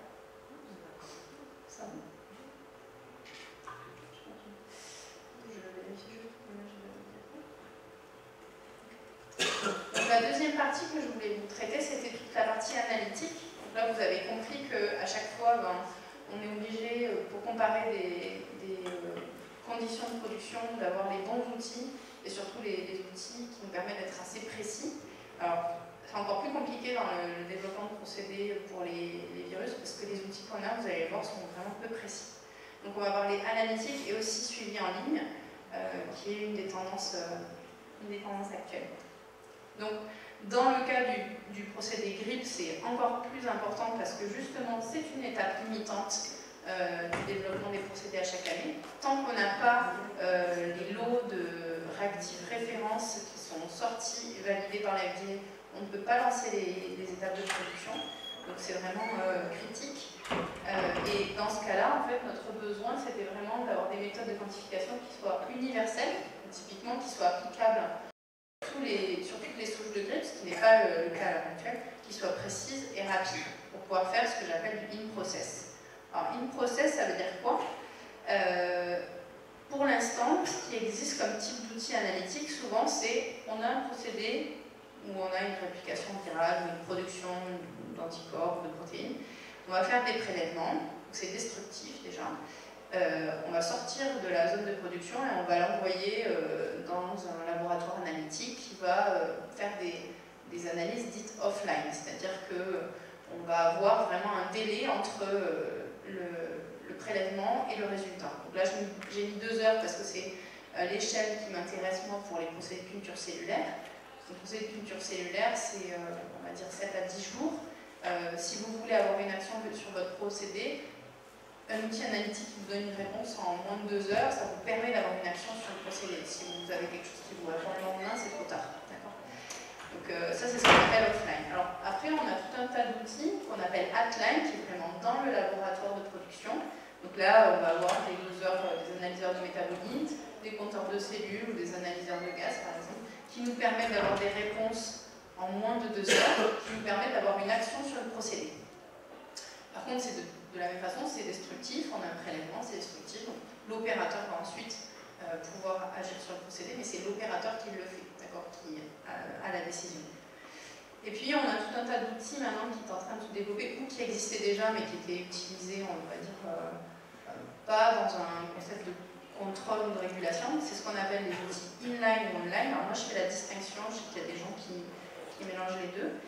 voulais vous traiter, c'était toute la partie analytique. Donc là, vous avez compris qu'à chaque fois, on est obligé, pour comparer des conditions de production, d'avoir les bons outils, et surtout les outils qui nous permettent d'être assez précis. Alors, c'est encore plus compliqué dans le développement de procédés pour les virus, parce que les outils qu'on a, vous allez le voir, sont vraiment peu précis. Donc on va parler analytique et aussi suivi en ligne, qui est une des tendances actuelles. Donc, dans le cas du procédé GRIP, c'est encore plus important parce que justement, c'est une étape limitante du développement des procédés à chaque année. Tant qu'on n'a pas les lots de réactifs références qui sont sortis et validés par la FDA, on ne peut pas lancer les étapes de production. Donc c'est vraiment critique. Et dans ce cas-là, en fait, notre besoin, c'était vraiment d'avoir des méthodes de quantification qui soient universelles, typiquement qui soient applicables sur toutes les souches de GRIP, ce qui n'est pas le cas à l'heure actuelle, qui soient précises et rapides pour pouvoir faire ce que j'appelle du in-process. Alors, in-process, ça veut dire quoi? Pour l'instant, ce qui existe comme type d'outil analytique, souvent, c'est on a un procédé où on a une réplication virale, ou une production d'anticorps, de protéines. On va faire des prélèvements, donc c'est destructif déjà. On va sortir de la zone de production et on va l'envoyer dans un laboratoire analytique qui va faire des analyses dites offline, c'est-à-dire qu'on va avoir vraiment un délai entre le prélèvement et le résultat. Donc là, j'ai mis 2 heures parce que c'est l'échelle qui m'intéresse moi pour les procédés de culture cellulaire. Les procédés de culture cellulaire, c'est, on va dire, 7 à 10 jours. Si vous voulez avoir une action sur votre procédé, un outil analytique qui vous donne une réponse en moins de 2 heures, ça vous permet d'avoir une action sur le procédé. Si vous avez quelque chose qui vous répond le lendemain, c'est trop tard. Donc ça, c'est ce qu'on appelle offline. Alors après, on a tout un tas d'outils qu'on appelle at-line, qui est vraiment dans le laboratoire de production. Donc là, on va avoir des doseurs, des analyseurs de métabolites, des compteurs de cellules ou des analyseurs de gaz, par exemple, qui nous permettent d'avoir des réponses en moins de 2 heures, qui nous permettent d'avoir une action sur le procédé. Par contre, c'est de la même façon, c'est destructif, on a un prélèvement, c'est destructif, donc l'opérateur va ensuite pouvoir agir sur le procédé, mais c'est l'opérateur qui le fait, d'accord, qui a la décision. Et puis on a tout un tas d'outils maintenant qui est en train de se développer, ou qui existaient déjà, mais qui étaient utilisés, on va dire, pas dans un concept de contrôle ou de régulation, c'est ce qu'on appelle les outils inline ou online. Alors moi je fais la distinction, je sais qu'il y a des gens qui mélangent les deux.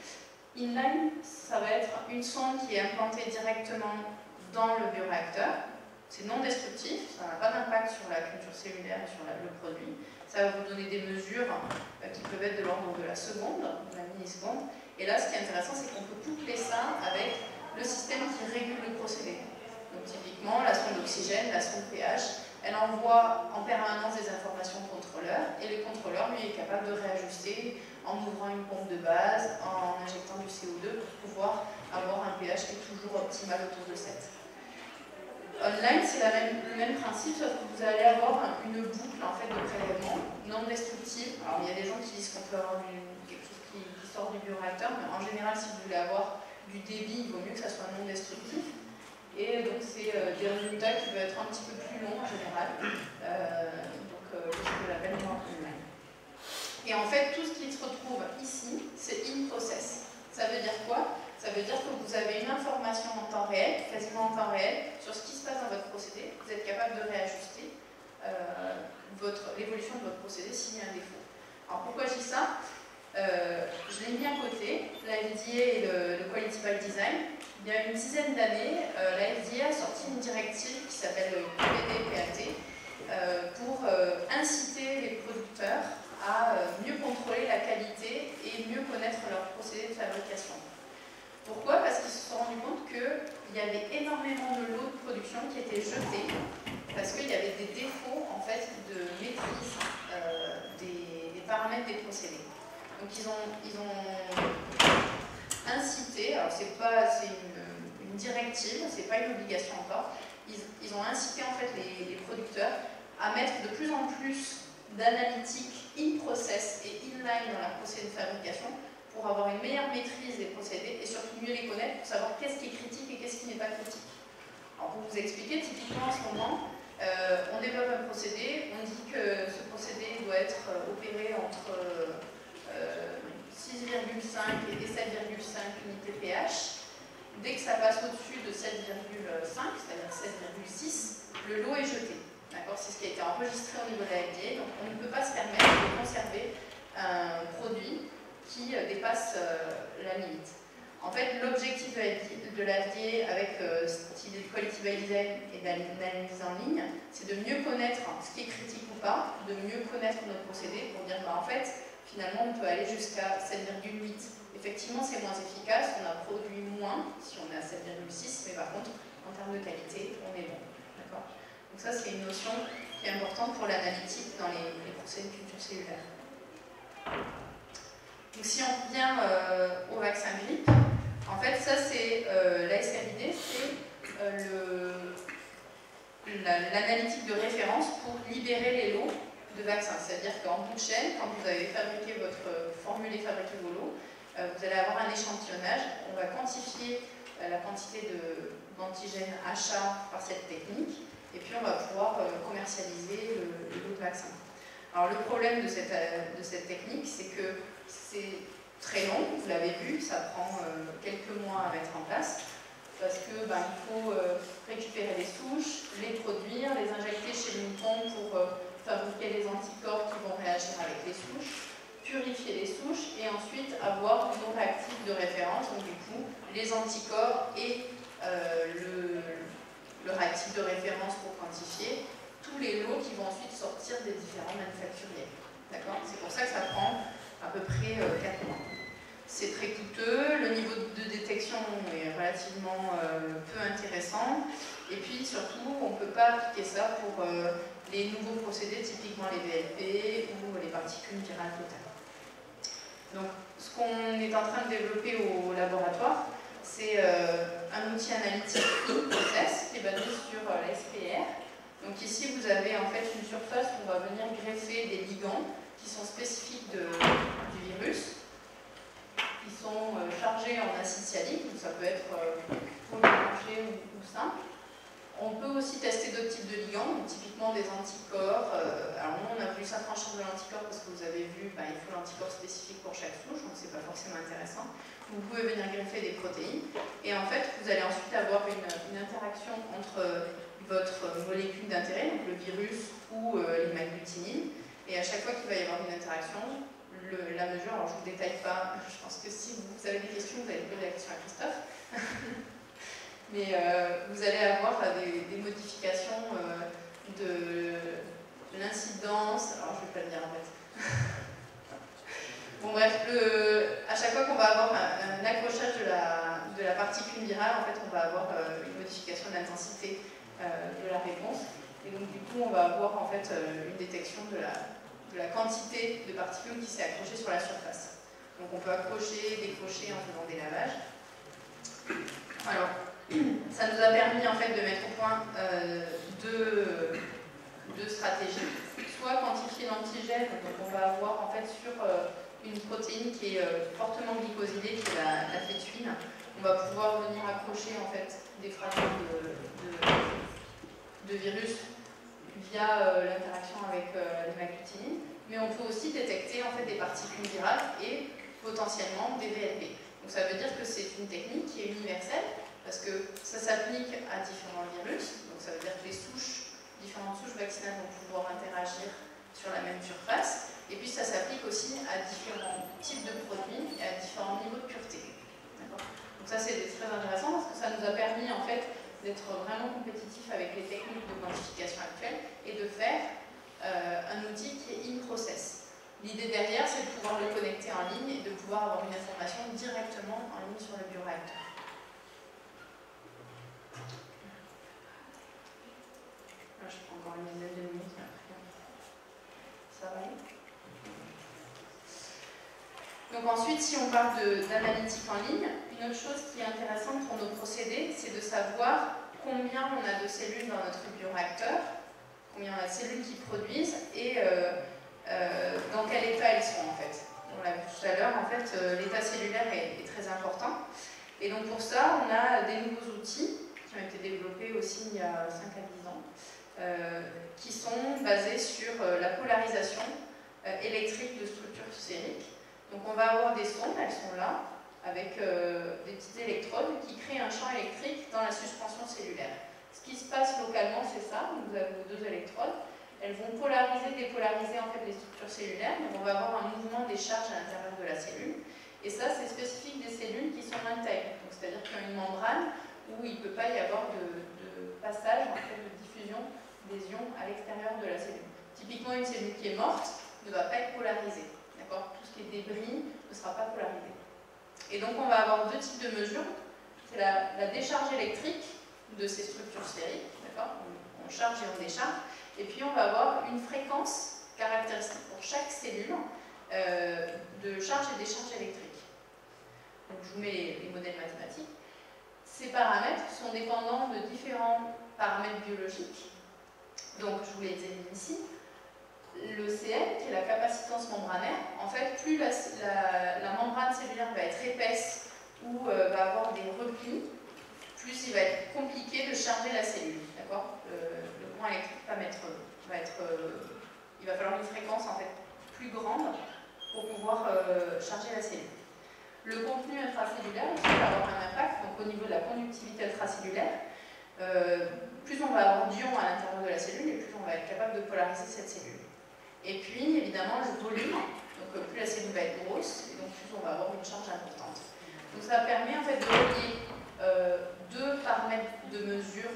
Inline, ça va être une sonde qui est implantée directement dans le bioréacteur. C'est non destructif, ça n'a pas d'impact sur la culture cellulaire et sur le produit. Ça va vous donner des mesures qui peuvent être de l'ordre de la seconde, de la milliseconde. Et là, ce qui est intéressant, c'est qu'on peut coupler ça avec le système qui régule le procédé. Donc typiquement, la sonde d'oxygène, la sonde pH, elle envoie en permanence des informations au contrôleur, et le contrôleur, lui, est capable de réajuster en ouvrant une pompe de base, en injectant du CO2 pour pouvoir avoir un pH qui est toujours optimal autour de 7. Online, c'est le même principe, sauf que vous allez avoir une boucle en fait, de prélèvement non destructive. Alors il y a des gens qui disent qu'on peut avoir quelque chose qui sort du bioréacteur, mais en général, si vous voulez avoir du débit, il vaut mieux que ça soit non destructif. Et donc c'est des résultats qui peuvent être un petit peu plus longs en général, donc ce que j'appelle online. Et en fait, tout ce qui se retrouve ici, c'est in-process. Ça veut dire quoi? Ça veut dire que vous avez une information en temps réel, quasiment en temps réel, sur ce qui se passe dans votre procédé. Vous êtes capable de réajuster l'évolution de votre procédé s'il y a un défaut. Alors pourquoi je dis ça? Je l'ai mis à côté, la FDA et le Quality by Design. Il y a une dizaine d'années, la FDA a sorti une directive qui s'appelle QPD-PAT pour inciter les producteurs à mieux contrôler la qualité et mieux connaître leur procédé de fabrication. Pourquoi? Parce qu'ils se sont rendus compte qu'il y avait énormément de lots de production qui étaient jetés parce qu'il y avait des défauts en fait, de maîtrise des paramètres des procédés. Donc ils ont incité, alors c'est une directive, c'est pas une obligation encore, ils ont incité en fait les producteurs à mettre de plus en plus d'analytique in-process et in-line dans leur procédé de fabrication pour avoir une meilleure maîtrise des procédés et surtout mieux les connaître pour savoir qu'est-ce qui est critique et qu'est-ce qui n'est pas critique. Alors pour vous expliquer, typiquement en ce moment, on développe un procédé, on dit que ce procédé doit être opéré entre 6 6,5 et 7,5 unités pH. Dès que ça passe au-dessus de 7,5, c'est-à-dire 7,6, le lot est jeté. C'est ce qui a été enregistré au niveau de la FDA. Donc on ne peut pas se permettre de conserver un produit qui dépasse la limite. En fait, l'objectif de la FDA avec cette idée de quality by design et d'analyse en ligne, c'est de mieux connaître ce qui est critique ou pas, de mieux connaître notre procédé pour dire, en fait, finalement, on peut aller jusqu'à 7,8. Effectivement, c'est moins efficace, on a produit moins si on est à 7,6, mais par contre, en termes de qualité, on est bon. Donc ça, c'est une notion qui est importante pour l'analytique dans les procédés de culture cellulaire. Donc si on revient au vaccin grippe, en fait, ça, c'est l'ASRID, c'est l'analytique de référence pour libérer les lots de vaccins. C'est-à-dire qu'en bout de chaîne, quand vous avez fabriqué votre formule et fabriqué vos lots, vous allez avoir un échantillonnage, on va quantifier la quantité d'antigènes achats par cette technique, et puis on va pouvoir commercialiser le lot de vaccin. Alors le problème de cette technique, c'est que c'est très long, vous l'avez vu, ça prend quelques mois à mettre en place, parce que il faut récupérer les souches, les produire, les injecter chez le mouton pour fabriquer les anticorps qui vont réagir avec les souches, purifier les souches et ensuite avoir nos réactifs de référence, donc du coup les anticorps et le réactif de référence pour quantifier tous les lots qui vont ensuite sortir des différents manufacturiers. C'est pour ça que ça prend à peu près 4 mois. C'est très coûteux, le niveau de détection est relativement peu intéressant, et puis surtout, on ne peut pas appliquer ça pour les nouveaux procédés, typiquement les VLP ou les particules virales totales. Donc, ce qu'on est en train de développer au laboratoire, c'est un outil analytique e-process qui est basé sur la SPR. Donc ici, vous avez en fait une surface où on va venir greffer des ligands qui sont spécifiques du virus, qui sont chargés en acide sialique, donc ça peut être polymérisé ou simple. On peut aussi tester d'autres types de ligands, donc typiquement des anticorps. Alors nous, on a voulu ça franchir de l'anticorps parce que vous avez vu, il faut l'anticorps spécifique pour chaque souche, donc c'est pas forcément intéressant. Vous pouvez venir greffer des protéines, et en fait, vous allez ensuite avoir une interaction entre votre molécule d'intérêt, donc le virus ou l'hémagglutinine, et à chaque fois qu'il va y avoir une interaction, la mesure, alors je ne vous détaille pas, je pense que si vous avez des questions, vous allez poser la question à Christophe. Mais vous allez avoir des modifications de l'incidence, alors je ne vais pas le dire en fait. Bon bref, à chaque fois qu'on va avoir un accrochage de la particule virale, en fait on va avoir une modification de l'intensité de la réponse. Et donc du coup on va avoir en fait une détection de la quantité de particules qui s'est accrochée sur la surface. Donc on peut accrocher, décrocher en faisant des lavages. Alors, ça nous a permis en fait de mettre au point deux stratégies. Soit quantifier l'antigène, donc on va avoir en fait sur une protéine qui est fortement glycosylée, qui est la fétuine. On va pouvoir venir accrocher en fait des fragments de virus via l'interaction avec l'hémagglutinine, mais on peut aussi détecter en fait des particules virales et potentiellement des VLP. Donc ça veut dire que c'est une technique qui est universelle, parce que ça s'applique à différents virus, donc ça veut dire que différentes souches vaccinales vont pouvoir interagir sur la même surface, et puis ça s'applique aussi à différents types de produits et à différents niveaux de pureté. Donc ça c'est très intéressant parce que ça nous a permis en fait d'être vraiment compétitif avec les techniques de quantification actuelles et de faire un outil qui est in-process. L'idée derrière, c'est de pouvoir le connecter en ligne et de pouvoir avoir une information directement en ligne sur le bioréacteur. Là, je prends encore une dizaine de minutes, mais après, ça va aller. Donc ensuite, si on parle d'analytique en ligne, une autre chose qui est intéressante pour nos procédés, c'est de savoir combien on a de cellules dans notre bioréacteur, combien on a de cellules qui produisent et dans quel état elles sont en fait. On l'a vu tout à l'heure, en fait, l'état cellulaire est très important. Et donc pour ça, on a des nouveaux outils qui ont été développés aussi il y a 5 à 10 ans, qui sont basés sur la polarisation électrique de structures sphériques. Donc on va avoir des sondes, elles sont là, avec des petites électrodes qui créent un champ électrique dans la suspension cellulaire. Ce qui se passe localement, c'est ça. Vous avez vos deux électrodes. Elles vont polariser, dépolariser en fait les structures cellulaires. Donc on va avoir un mouvement des charges à l'intérieur de la cellule. Et ça, c'est spécifique des cellules qui sont intègres. C'est-à-dire qu'il y a une membrane où il ne peut pas y avoir de passage, en fait, de diffusion des ions à l'extérieur de la cellule. Typiquement, une cellule qui est morte ne va pas être polarisée. Tout ce qui est débris ne sera pas polarisé. Et donc on va avoir deux types de mesures. C'est la décharge électrique de ces structures sphériques. On charge et on décharge. Et puis on va avoir une fréquence caractéristique pour chaque cellule de charge et décharge électrique. Donc je vous mets les modèles mathématiques. Ces paramètres sont dépendants de différents paramètres biologiques. Donc je vous les ai mis ici. Le CM, qui est la capacitance membranaire, en fait, plus la membrane cellulaire va être épaisse ou va avoir des replis, plus il va être compliqué de charger la cellule. Le courant électrique il va falloir une fréquence en fait plus grande pour pouvoir charger la cellule. Le contenu intracellulaire aussi va avoir un impact donc, au niveau de la conductivité intracellulaire. Plus on va avoir d'ions à l'intérieur de la cellule et plus on va être capable de polariser cette cellule. Et puis évidemment le volume, donc plus la cellule va être grosse et donc plus on va avoir une charge importante. Donc ça permet en fait de relier deux paramètres de mesure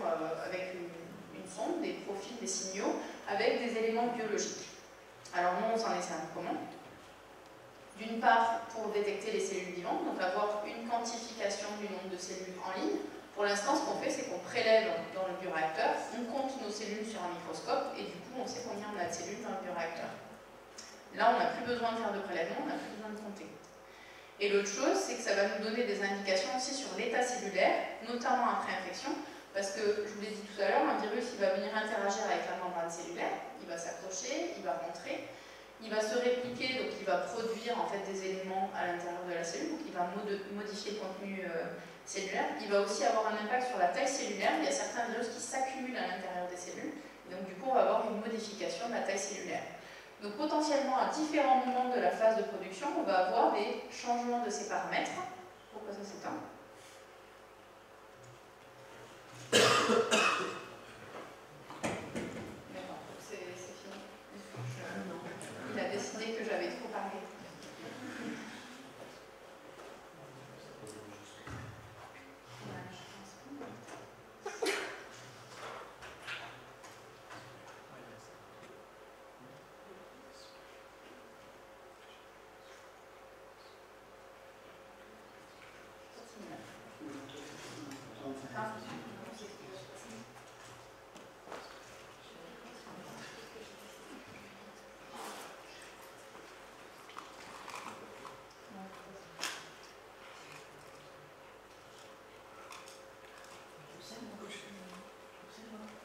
avec une sonde, des profils, des signaux, avec des éléments biologiques. Alors nous on s'en est servi comment? D'une part pour détecter les cellules vivantes, donc avoir une quantification du nombre de cellules en ligne. Pour l'instant, ce qu'on fait, c'est qu'on prélève dans le bioréacteur, on compte nos cellules sur un microscope et du coup, on sait combien on a de cellules dans le bioréacteur. Là, on n'a plus besoin de faire de prélèvement, on n'a plus besoin de compter. Et l'autre chose, c'est que ça va nous donner des indications aussi sur l'état cellulaire, notamment après infection, parce que, je vous l'ai dit tout à l'heure, un virus, il va venir interagir avec la membrane cellulaire, il va s'accrocher, il va rentrer, il va se répliquer, donc il va produire en fait des éléments à l'intérieur de la cellule, donc il va modifier le contenu cellulaire. Il va aussi avoir un impact sur la taille cellulaire. Il y a certains virus qui s'accumulent à l'intérieur des cellules. Et donc du coup, on va avoir une modification de la taille cellulaire. Donc potentiellement, à différents moments de la phase de production, on va avoir des changements de ces paramètres. Pourquoi ça s'éteint? D'accord, c'est fini. Il a décidé que j'avais trop parlé.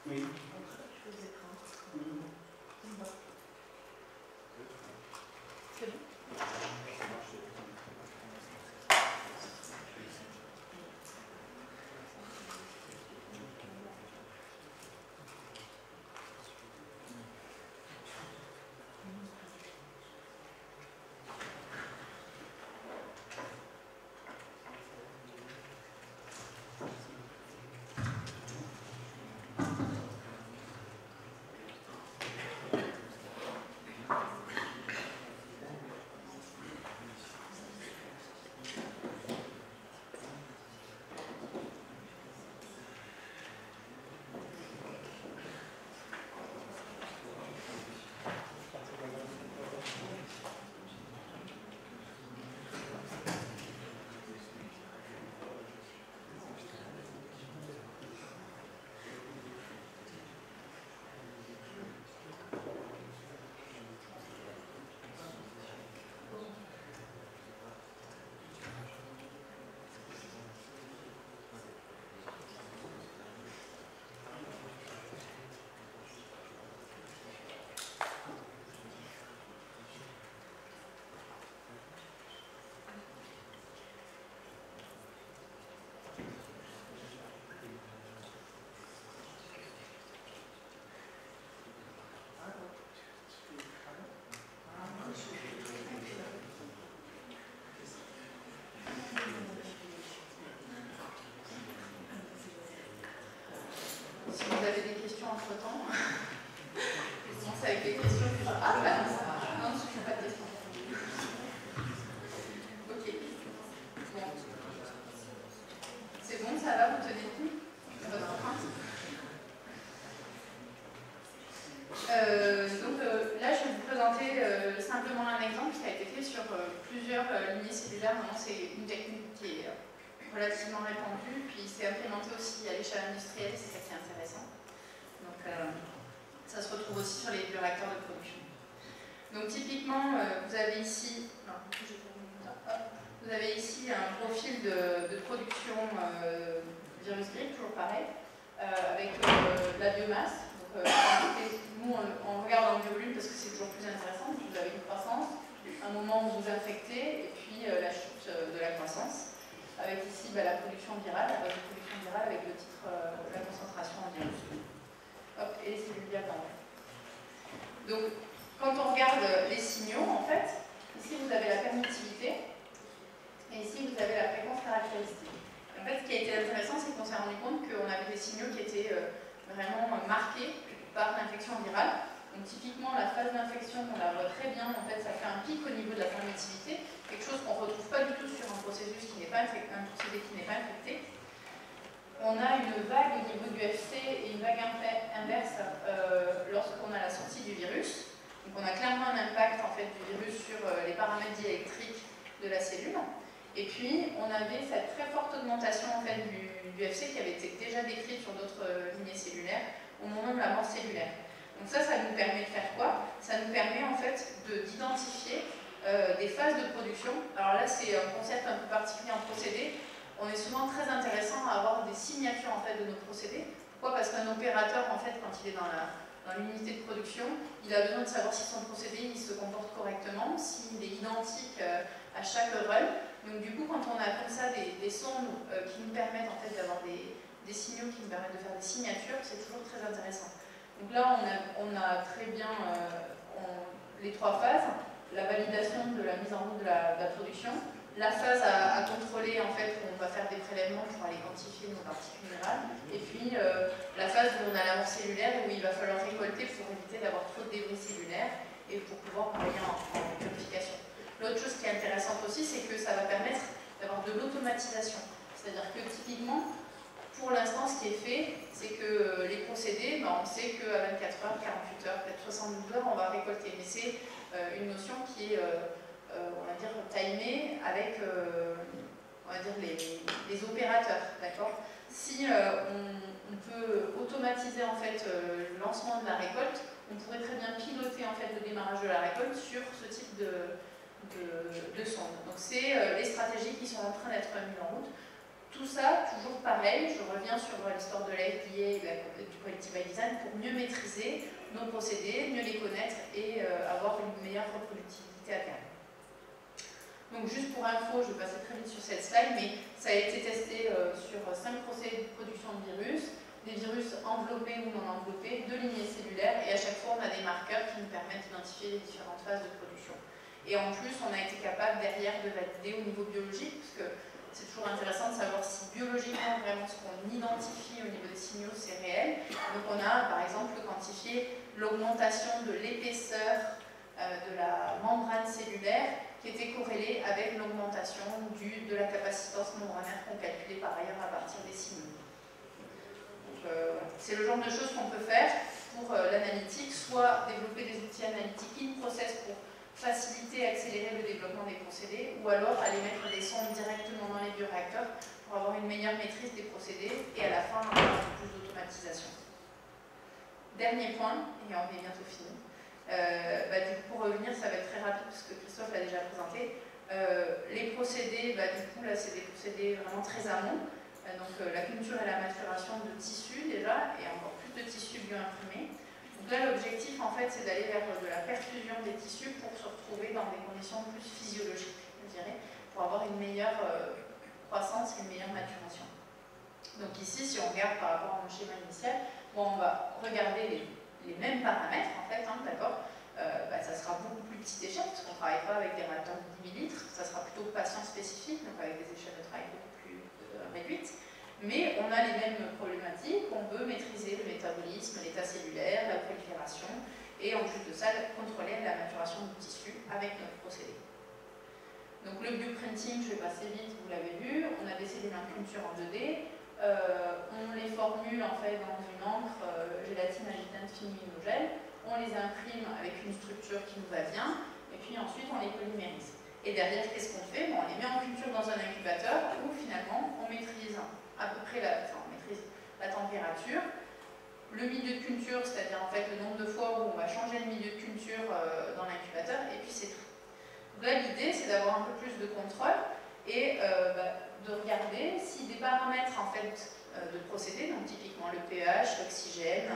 Oui. temps entre-temps. Je commence avec les questions. Ah, bah non, ça marche. Non, je ne fais pas de questions. Ok. Bon. C'est bon, ça va, vous tenez le coup à votre empreinte. Là, je vais vous présenter simplement un exemple qui a été fait sur plusieurs lignées cellulaires. C'est une technique qui est relativement répandue, puis c'est implémenté aussi à l'échelle industrielle, c'est ça qui est intéressant. Donc, ça se retrouve aussi sur les bioréacteurs de production. Donc, typiquement, vous avez ici, un profil de production virus grippe, toujours pareil, avec la biomasse. Donc, nous, on regarde en biovolume parce que c'est toujours plus intéressant. Vous avez une croissance, un moment où vous infectez, et puis la chute de la croissance. Avec ici la production virale, la base de production virale avec le titre la concentration en virus. Hop, et les cellules diagonales. Donc, quand on regarde les signaux, en fait, ici vous avez la permittivité, et ici vous avez la fréquence caractéristique. En fait, ce qui a été intéressant, c'est qu'on s'est rendu compte qu'on avait des signaux qui étaient vraiment marqués par l'infection virale. Donc typiquement, la phase d'infection, on la voit très bien, en fait, ça fait un pic au niveau de la permittivité, quelque chose qu'on ne retrouve pas du tout sur un procédé qui n'est pas infecté. On a une vague au niveau du FC et une vague inverse lorsqu'on a la sortie du virus. Donc on a clairement un impact en fait, du virus sur les paramètres diélectriques de la cellule. Et puis, on avait cette très forte augmentation en fait, du FC qui avait été déjà décrite sur d'autres lignées cellulaires au moment de la mort cellulaire. Donc ça nous permet de faire quoi? Ça nous permet en fait d'identifier des phases de production. Alors là, c'est un concept un peu particulier en procédé. On est souvent très intéressant à avoir des signatures en fait, de nos procédés. Pourquoi? Parce qu'un opérateur, en fait, quand il est dans l'unité de production, il a besoin de savoir si son procédé il se comporte correctement, s'il est identique à chaque run. Donc du coup, quand on a comme ça des sondes qui nous permettent en fait, d'avoir des signaux qui nous permettent de faire des signatures, c'est toujours très intéressant. Donc là, on a très bien les trois phases, la validation de la mise en route de la production, la phase à contrôler, en fait, où on va faire des prélèvements pour aller quantifier nos particules minérales, et puis la phase où on a la mort cellulaire, où il va falloir récolter pour éviter d'avoir trop de débris cellulaires et pour pouvoir envoyer en purification. L'autre chose qui est intéressante aussi, c'est que ça va permettre d'avoir de l'automatisation. C'est-à-dire que typiquement, pour l'instant, ce qui est fait, c'est que les procédés, on sait qu'à 24 heures, 48 heures, peut-être 72 heures, on va récolter. Mais c'est une notion qui est, on va dire, timée avec, on va dire, les opérateurs, d'accord? Si on peut automatiser en fait le lancement de la récolte, on pourrait très bien piloter en fait le démarrage de la récolte sur ce type de sonde. Donc c'est les stratégies qui sont en train d'être mises en route. Tout ça, toujours pareil, je reviens sur l'histoire de la FDA et du Quality by Design pour mieux maîtriser nos procédés, mieux les connaître et avoir une meilleure reproductibilité à terme. Donc juste pour info, je vais passer très vite sur cette slide, mais ça a été testé sur 5 procédés de production de virus, des virus enveloppés ou non enveloppés, 2 lignées cellulaires, et à chaque fois on a des marqueurs qui nous permettent d'identifier les différentes phases de production. Et en plus, on a été capable derrière de valider au niveau biologique, parce que c'est toujours intéressant de savoir si biologiquement, vraiment, ce qu'on identifie au niveau des signaux, c'est réel. Donc on a, par exemple, quantifié l'augmentation de l'épaisseur de la membrane cellulaire qui était corrélée avec l'augmentation de la capacitance membranaire qu'on calculait par ailleurs à partir des signaux. C'est le genre de choses qu'on peut faire pour l'analytique, soit développer des outils analytiques in-process pour faciliter et accélérer le développement des procédés, ou alors aller mettre des sondes directement dans les bioréacteurs pour avoir une meilleure maîtrise des procédés et à la fin avoir un peu plus d'automatisation. Dernier point, et on est bientôt fini. Du coup, pour revenir, ça va être très rapide parce que Christophe l'a déjà présenté. Les procédés, du coup, là, c'est des procédés vraiment très amont. Donc la culture et la maturation de tissus déjà, et encore plus de tissus bioimprimés. Donc là, l'objectif, en fait, c'est d'aller vers de la perfusion des tissus pour se retrouver dans des conditions plus physiologiques, je dirais, pour avoir une meilleure croissance et une meilleure maturation. Donc ici, si on regarde par rapport à mon schéma initial, on va regarder les mêmes paramètres, en fait, d'accord. Ça sera beaucoup plus petite échelle, parce qu'on ne travaille pas avec des réacteurs de 10 millilitres, ça sera plutôt patient spécifique, donc avec des échelles de travail beaucoup plus réduites. Mais on a les mêmes problématiques, on veut maîtriser le métabolisme, l'état cellulaire, la prolifération, et en plus de ça, contrôler la maturation du tissu avec notre procédé. Donc le blueprinting, je vais passer vite, vous l'avez vu, on a des cellules en culture en 2D, on les formule en fait dans une encre gélatine agitante fine-minogène, on les imprime avec une structure qui nous va bien, et puis ensuite on les polymérise. Et derrière, qu'est-ce qu'on fait? On les met en culture dans un incubateur où finalement on maîtrise à peu près la température, le milieu de culture, c'est-à-dire en fait le nombre de fois où on va changer le milieu de culture dans l'incubateur, et puis c'est tout. Donc là, l'idée, c'est d'avoir un peu plus de contrôle et de regarder si des paramètres en fait, de procédé, donc typiquement le pH, l'oxygène,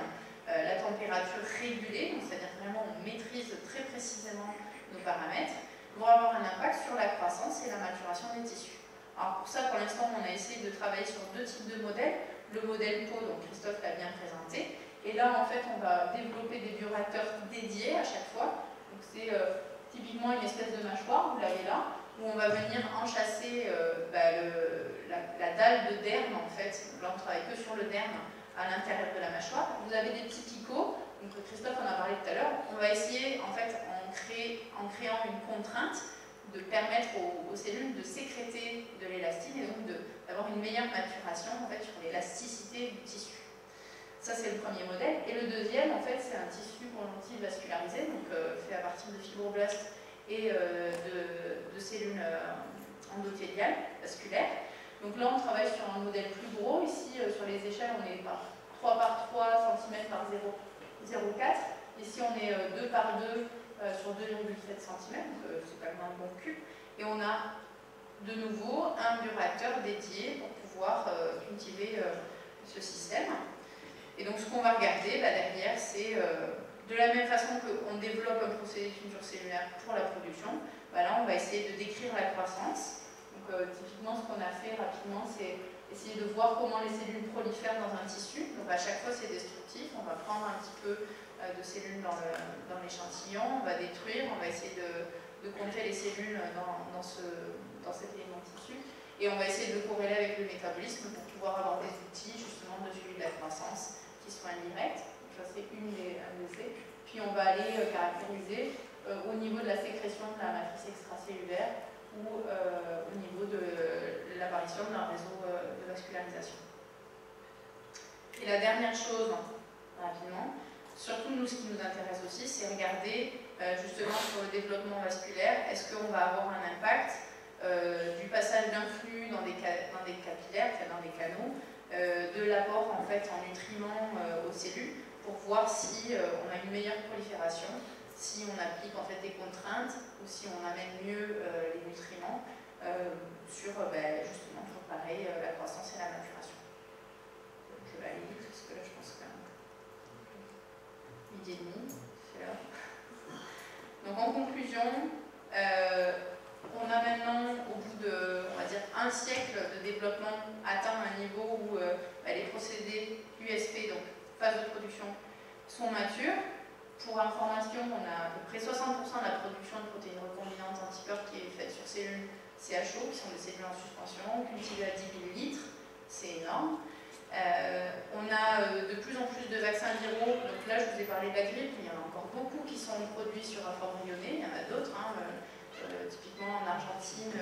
la température régulée, c'est-à-dire vraiment on maîtrise très précisément nos paramètres, vont avoir un impact sur la croissance et la maturation des tissus. Alors pour ça, pour l'instant, on a essayé de travailler sur 2 types de modèles. Le modèle peau, donc Christophe l'a bien présenté, et là en fait on va développer des bioréacteurs dédiés à chaque fois. Donc c'est typiquement une espèce de mâchoire, vous l'avez là, où on va venir enchasser la dalle de derme en fait. Donc là on travaille que sur le derme à l'intérieur de la mâchoire. Vous avez des petits picots, donc Christophe en a parlé tout à l'heure. On va essayer en fait en créant une contrainte de permettre aux cellules de sécréter de l'élastine et donc d'avoir une meilleure maturation en fait, sur l'élasticité du tissu. Ça, c'est le premier modèle. Et le deuxième, en fait, c'est un tissu conjonctif vascularisé, donc fait à partir de fibroblastes et de cellules endothéliales vasculaires. Donc là, on travaille sur un modèle plus gros. Ici, sur les échelles, on est par 3 par 3 cm par 0,4. Ici, on est 2 par 2 sur 2,7 cm, donc c'est quand même un bon cube. Et on a de nouveau un bioréacteur dédié pour pouvoir cultiver ce système. Et donc ce qu'on va regarder derrière, c'est de la même façon qu'on développe un procédé de culture cellulaire pour la production, là on va essayer de décrire la croissance. Donc typiquement ce qu'on a fait rapidement, c'est essayer de voir comment les cellules prolifèrent dans un tissu. Donc à chaque fois c'est destructif, on va prendre un petit peu de cellules dans l'échantillon, on va détruire, on va essayer de compter les cellules dans cet élément de tissu, et on va essayer de le corréler avec le métabolisme pour pouvoir avoir des outils justement de suivi de la croissance qui soient indirects. Donc ça c'est un des essais. Puis on va aller caractériser au niveau de la sécrétion de la matrice extracellulaire ou au niveau de l'apparition d'un réseau de vascularisation. Et la dernière chose, rapidement, surtout nous, ce qui nous intéresse aussi, c'est regarder justement sur le développement vasculaire, est-ce qu'on va avoir un impact du passage d'un flux dans des capillaires, dans des canaux, de l'apport en fait en nutriments aux cellules, pour voir si on a une meilleure prolifération, si on applique en fait des contraintes, ou si on amène mieux les nutriments sur justement toujours pareil la croissance et la maturation. Donc je vais aller vite parce que là je pense que 12h30, c'est l'heure. Donc en conclusion, on a maintenant, au bout de, on va dire, un siècle de développement, atteint un niveau où les procédés USP, donc phase de production, sont matures. Pour information, on a à peu près 60% de la production de protéines recombinantes anticorps qui est faite sur cellules CHO, qui sont des cellules en suspension, cultivées à 10 millilitres, c'est énorme. On a de plus en plus de vaccins viraux, donc là je vous ai parlé de la grippe, mais il y en a encore beaucoup qui sont produits sur un forme lyonnais, il y en a d'autres, typiquement en Argentine,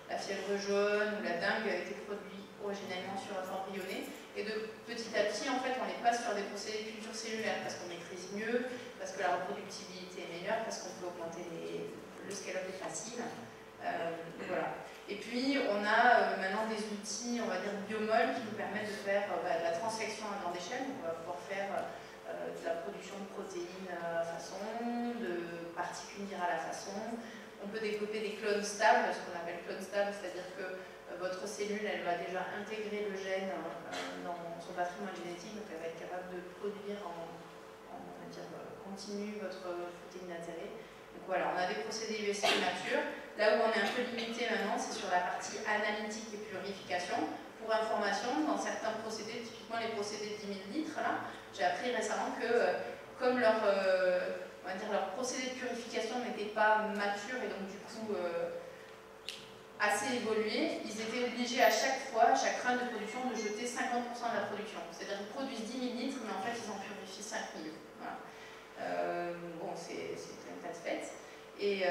la fièvre jaune ou la dengue a été produit originellement sur un forme lyonnais, et de petit à petit en fait on les passe sur des procédés de culture cellulaire parce qu'on maîtrise mieux, parce que la reproductibilité est meilleure, parce qu'on peut augmenter le scale-up est facile. Voilà. Et puis on a maintenant des outils, on va dire biomoles, qui nous permettent de faire de la transfection à grande échelle. On va pouvoir faire de la production de protéines à la façon, de particules à la façon. On peut développer des clones stables, ce qu'on appelle clones stables, c'est-à-dire que votre cellule, elle va déjà intégrer le gène dans son patrimoine génétique, donc elle va être capable de produire en continu votre protéine d'intérêt. Donc voilà, on a des procédés USP matures. Là où on est un peu limité maintenant, c'est sur la partie analytique et purification. Pour information, dans certains procédés, typiquement les procédés de 10 000 litres, j'ai appris récemment que comme leur procédé de purification n'était pas mature et donc du coup assez évolué, ils étaient obligés à chaque fois, à chaque run de production, de jeter 50% de la production. C'est-à-dire qu'ils produisent 10 000 litres, mais en fait, ils en purifient 5 000. Voilà. Bon, c'est un tas de fait. Et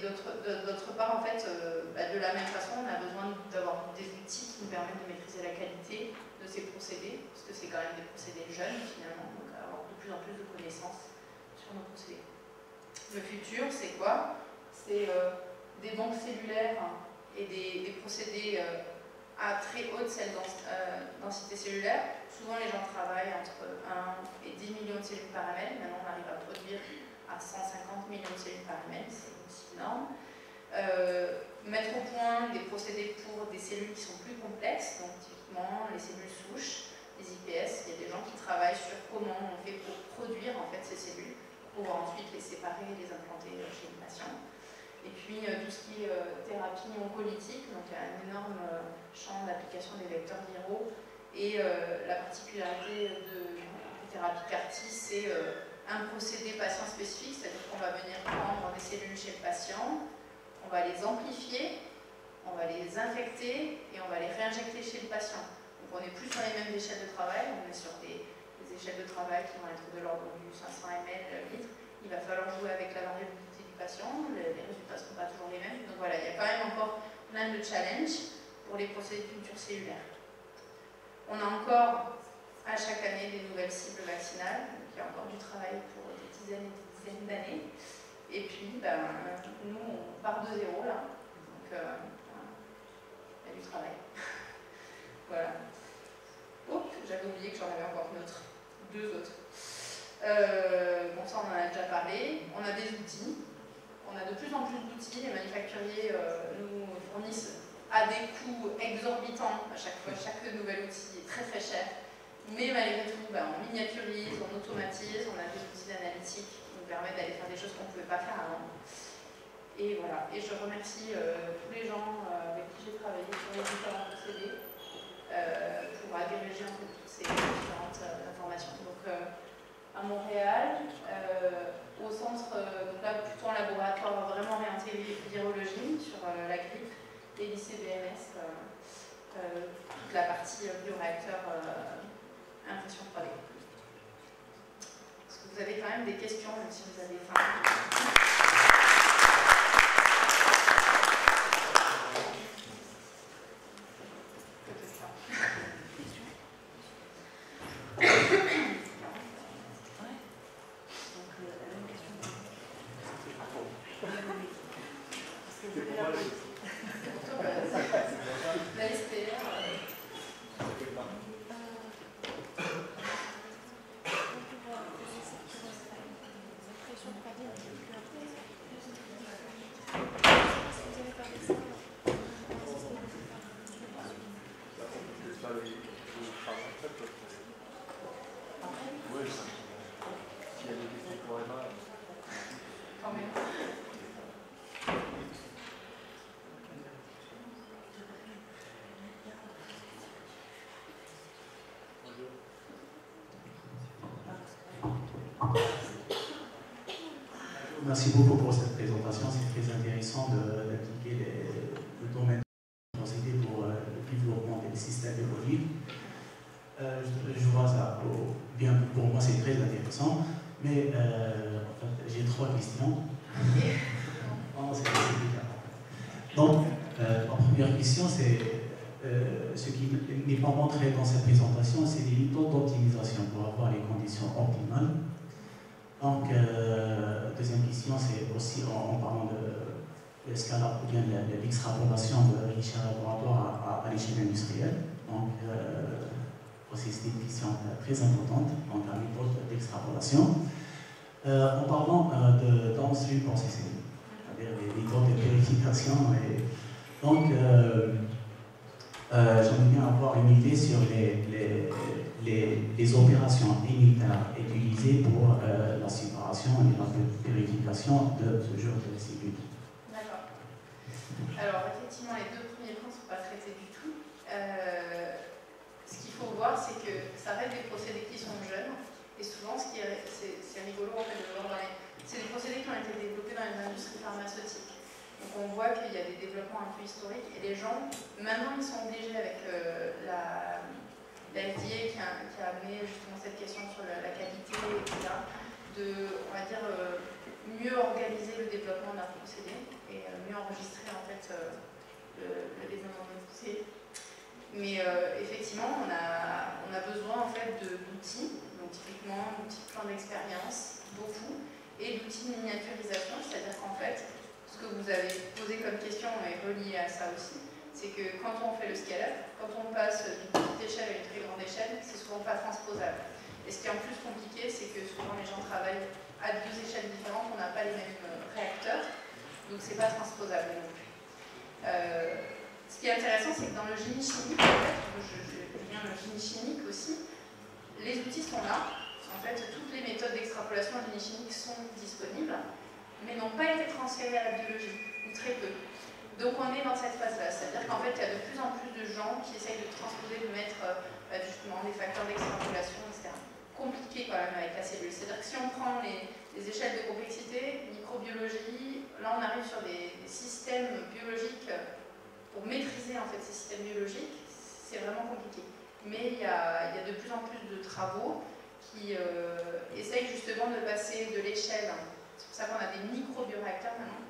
d'autre part, en fait, de la même façon, on a besoin d'avoir des outils qui nous permettent de maîtriser la qualité de ces procédés, parce que c'est quand même des procédés jeunes, finalement, donc avoir de plus en plus de connaissances sur nos procédés. Le futur, c'est quoi? C'est des banques cellulaires et des procédés à très haute densité cellulaire. Souvent, les gens travaillent entre 1 et 10 millions de cellules par ml. Maintenant, on arrive à produire à 150 millions de cellules par ml, c'est aussi énorme. Mettre au point des procédés pour des cellules qui sont plus complexes, donc typiquement les cellules souches, les IPS. Il y a des gens qui travaillent sur comment on fait pour produire en fait ces cellules, pour pouvoir ensuite les séparer et les implanter chez le patient. Et puis tout ce qui est thérapie oncolytique, donc il y a un énorme champ d'application des vecteurs viraux. Et la particularité de thérapie CAR-T, c'est un procédé patient spécifique, c'est-à-dire qu'on va venir prendre des cellules chez le patient, on va les amplifier, on va les infecter et on va les réinjecter chez le patient. Donc on n'est plus sur les mêmes échelles de travail, on est sur des échelles de travail qui vont être de l'ordre du 500 ml litre. Il va falloir jouer avec la variabilité du patient, les résultats ne seront pas toujours les mêmes. Donc voilà, il y a quand même encore plein de challenges pour les procédés de culture cellulaire. On a encore à chaque année des nouvelles cibles vaccinales, donc il y a encore du travail pour des dizaines et des dizaines d'années. Et puis, nous, on part de zéro là, donc il y a du travail. Voilà. Oups, j'avais oublié que j'en avais encore deux autres. Bon, ça on en a déjà parlé. On a des outils. On a de plus en plus d'outils. Les manufacturiers nous fournissent à des coûts exorbitants à chaque fois. Chaque nouvel outil est très très cher. Mais malgré tout, on miniaturise, on automatise, on a des outils d'analytique qui nous permettent d'aller faire des choses qu'on ne pouvait pas faire avant. Et voilà. Et je remercie tous les gens avec qui j'ai travaillé sur les différents procédés pour agréger en fait toutes ces différentes informations. Donc, à Montréal, au centre, donc là plutôt en laboratoire vraiment orienté virologie sur la grippe et l'ICBMS, toute la partie bioréacteur impression 3D. Est-ce que vous avez quand même des questions, même si vous avez faim? Merci beaucoup pour cette présentation. C'est très intéressant d'appliquer le domaine de procédé pour le développement des systèmes évolutifs. Je vois ça, bien pour moi c'est très intéressant, mais en fait, j'ai 3 questions. Donc, la première question, c'est ce qui n'est pas montré dans cette présentation, c'est les méthodes d'optimisation pour avoir les conditions optimales. Donc, deuxième question, c'est aussi en parlant de l'escalade ou bien de l'extrapolation de l'échelle laboratoire à l'échelle industrielle. Donc, aussi c'est une question très importante, donc la méthode d'extrapolation. En parlant de downstream processing, c'est-à-dire les méthodes de vérification. Donc, j'aimerais bien avoir une idée sur les opérations unitaires utilisées pour la séparation et la vérification de ce genre de cellules. D'accord. Alors, effectivement, les 2 premiers points ne sont pas traités du tout. Ce qu'il faut voir, c'est que ça reste des procédés qui sont jeunes. Et souvent, c'est rigolo, en fait, de voir c'est des procédés qui ont été développés dans les industries pharmaceutiques. Donc on voit qu'il y a des développements un peu historiques et les gens, maintenant ils sont obligés avec la FDA qui a amené justement cette question sur la qualité, etc., de, on va dire, mieux organiser le développement d'un procédé et mieux enregistrer en fait le développement d'un procédé. Mais effectivement, on a besoin en fait d'outils, donc typiquement d'outils de plan d'expérience, beaucoup, et d'outils de miniaturisation, c'est-à-dire qu'en fait, ce que vous avez posé comme question est relié à ça aussi, c'est que quand on fait le scale-up, quand on passe d'une petite échelle à une très grande échelle, c'est souvent pas transposable. Et ce qui est en plus compliqué, c'est que souvent les gens travaillent à deux échelles différentes, on n'a pas les mêmes réacteurs, donc c'est pas transposable non plus. Ce qui est intéressant, c'est que dans le génie chimique, en fait, je viens le génie chimique aussi, les outils sont là. En fait, toutes les méthodes d'extrapolation en génie chimique sont disponibles, mais n'ont pas été transférées à la biologie, ou très peu. Donc on est dans cette phase-là, c'est-à-dire qu'en fait, il y a de plus en plus de gens qui essayent de transposer, de mettre justement des facteurs d'extrapolation, etc. Compliqué quand même avec la cellule. C'est-à-dire que si on prend les échelles de complexité, microbiologie, là on arrive sur des systèmes biologiques. Pour maîtriser en fait ces systèmes biologiques, c'est vraiment compliqué. Mais il y a de plus en plus de travaux qui essayent justement de passer de l'échelle, c'est pour ça qu'on a des microbioréacteurs maintenant,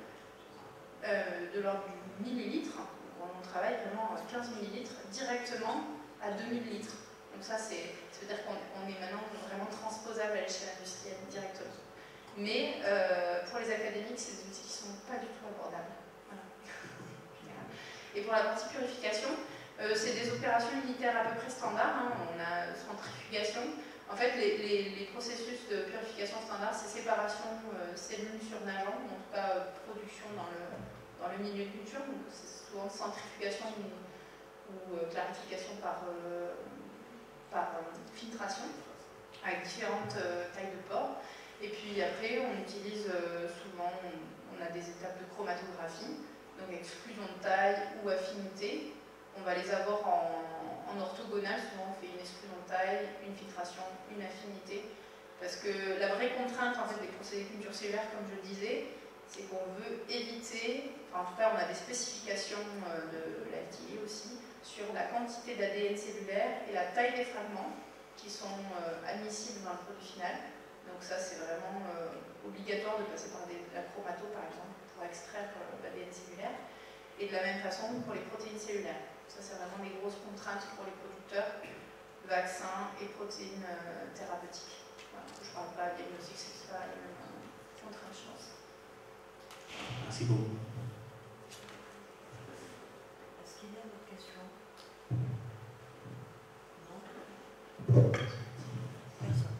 de l'ordre du millilitre, où on travaille vraiment 15 millilitres directement à 2000 litres. Donc ça veut dire qu'on est maintenant vraiment transposable à l'échelle industrielle directement. Mais pour les académiques, c'est des outils qui ne sont pas du tout abordables. Et pour la partie purification, c'est des opérations unitaires à peu près standards. Hein. On a centrifugation. En fait, les processus de purification standard, c'est séparation cellules surnageant, ou en tout cas production dans le milieu de culture. Donc c'est souvent centrifugation ou clarification par filtration, avec différentes tailles de pores. Et puis après, on utilise souvent, on a des étapes de chromatographie. Donc exclusion de taille ou affinité, on va les avoir en orthogonal, souvent on fait une exclusion de taille, une filtration, une affinité, parce que la vraie contrainte en fait, des procédés de culture cellulaire, comme je le disais, c'est qu'on veut éviter, enfin en tout cas on a des spécifications de l'FDA aussi, sur la quantité d'ADN cellulaire et la taille des fragments qui sont admissibles dans le produit final. Donc ça c'est vraiment obligatoire de passer par la chromato par exemple, pour extraire l'ADN cellulaire, et de la même façon pour les protéines cellulaires. Ça, c'est vraiment des grosses contraintes pour les producteurs, vaccins et protéines thérapeutiques. Voilà. Je ne parle pas de diagnostic, c'est pas les mêmes contraintes, je pense. Merci beaucoup. Est-ce qu'il y a d'autres questions? Non. Personne.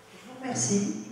Je vous remercie.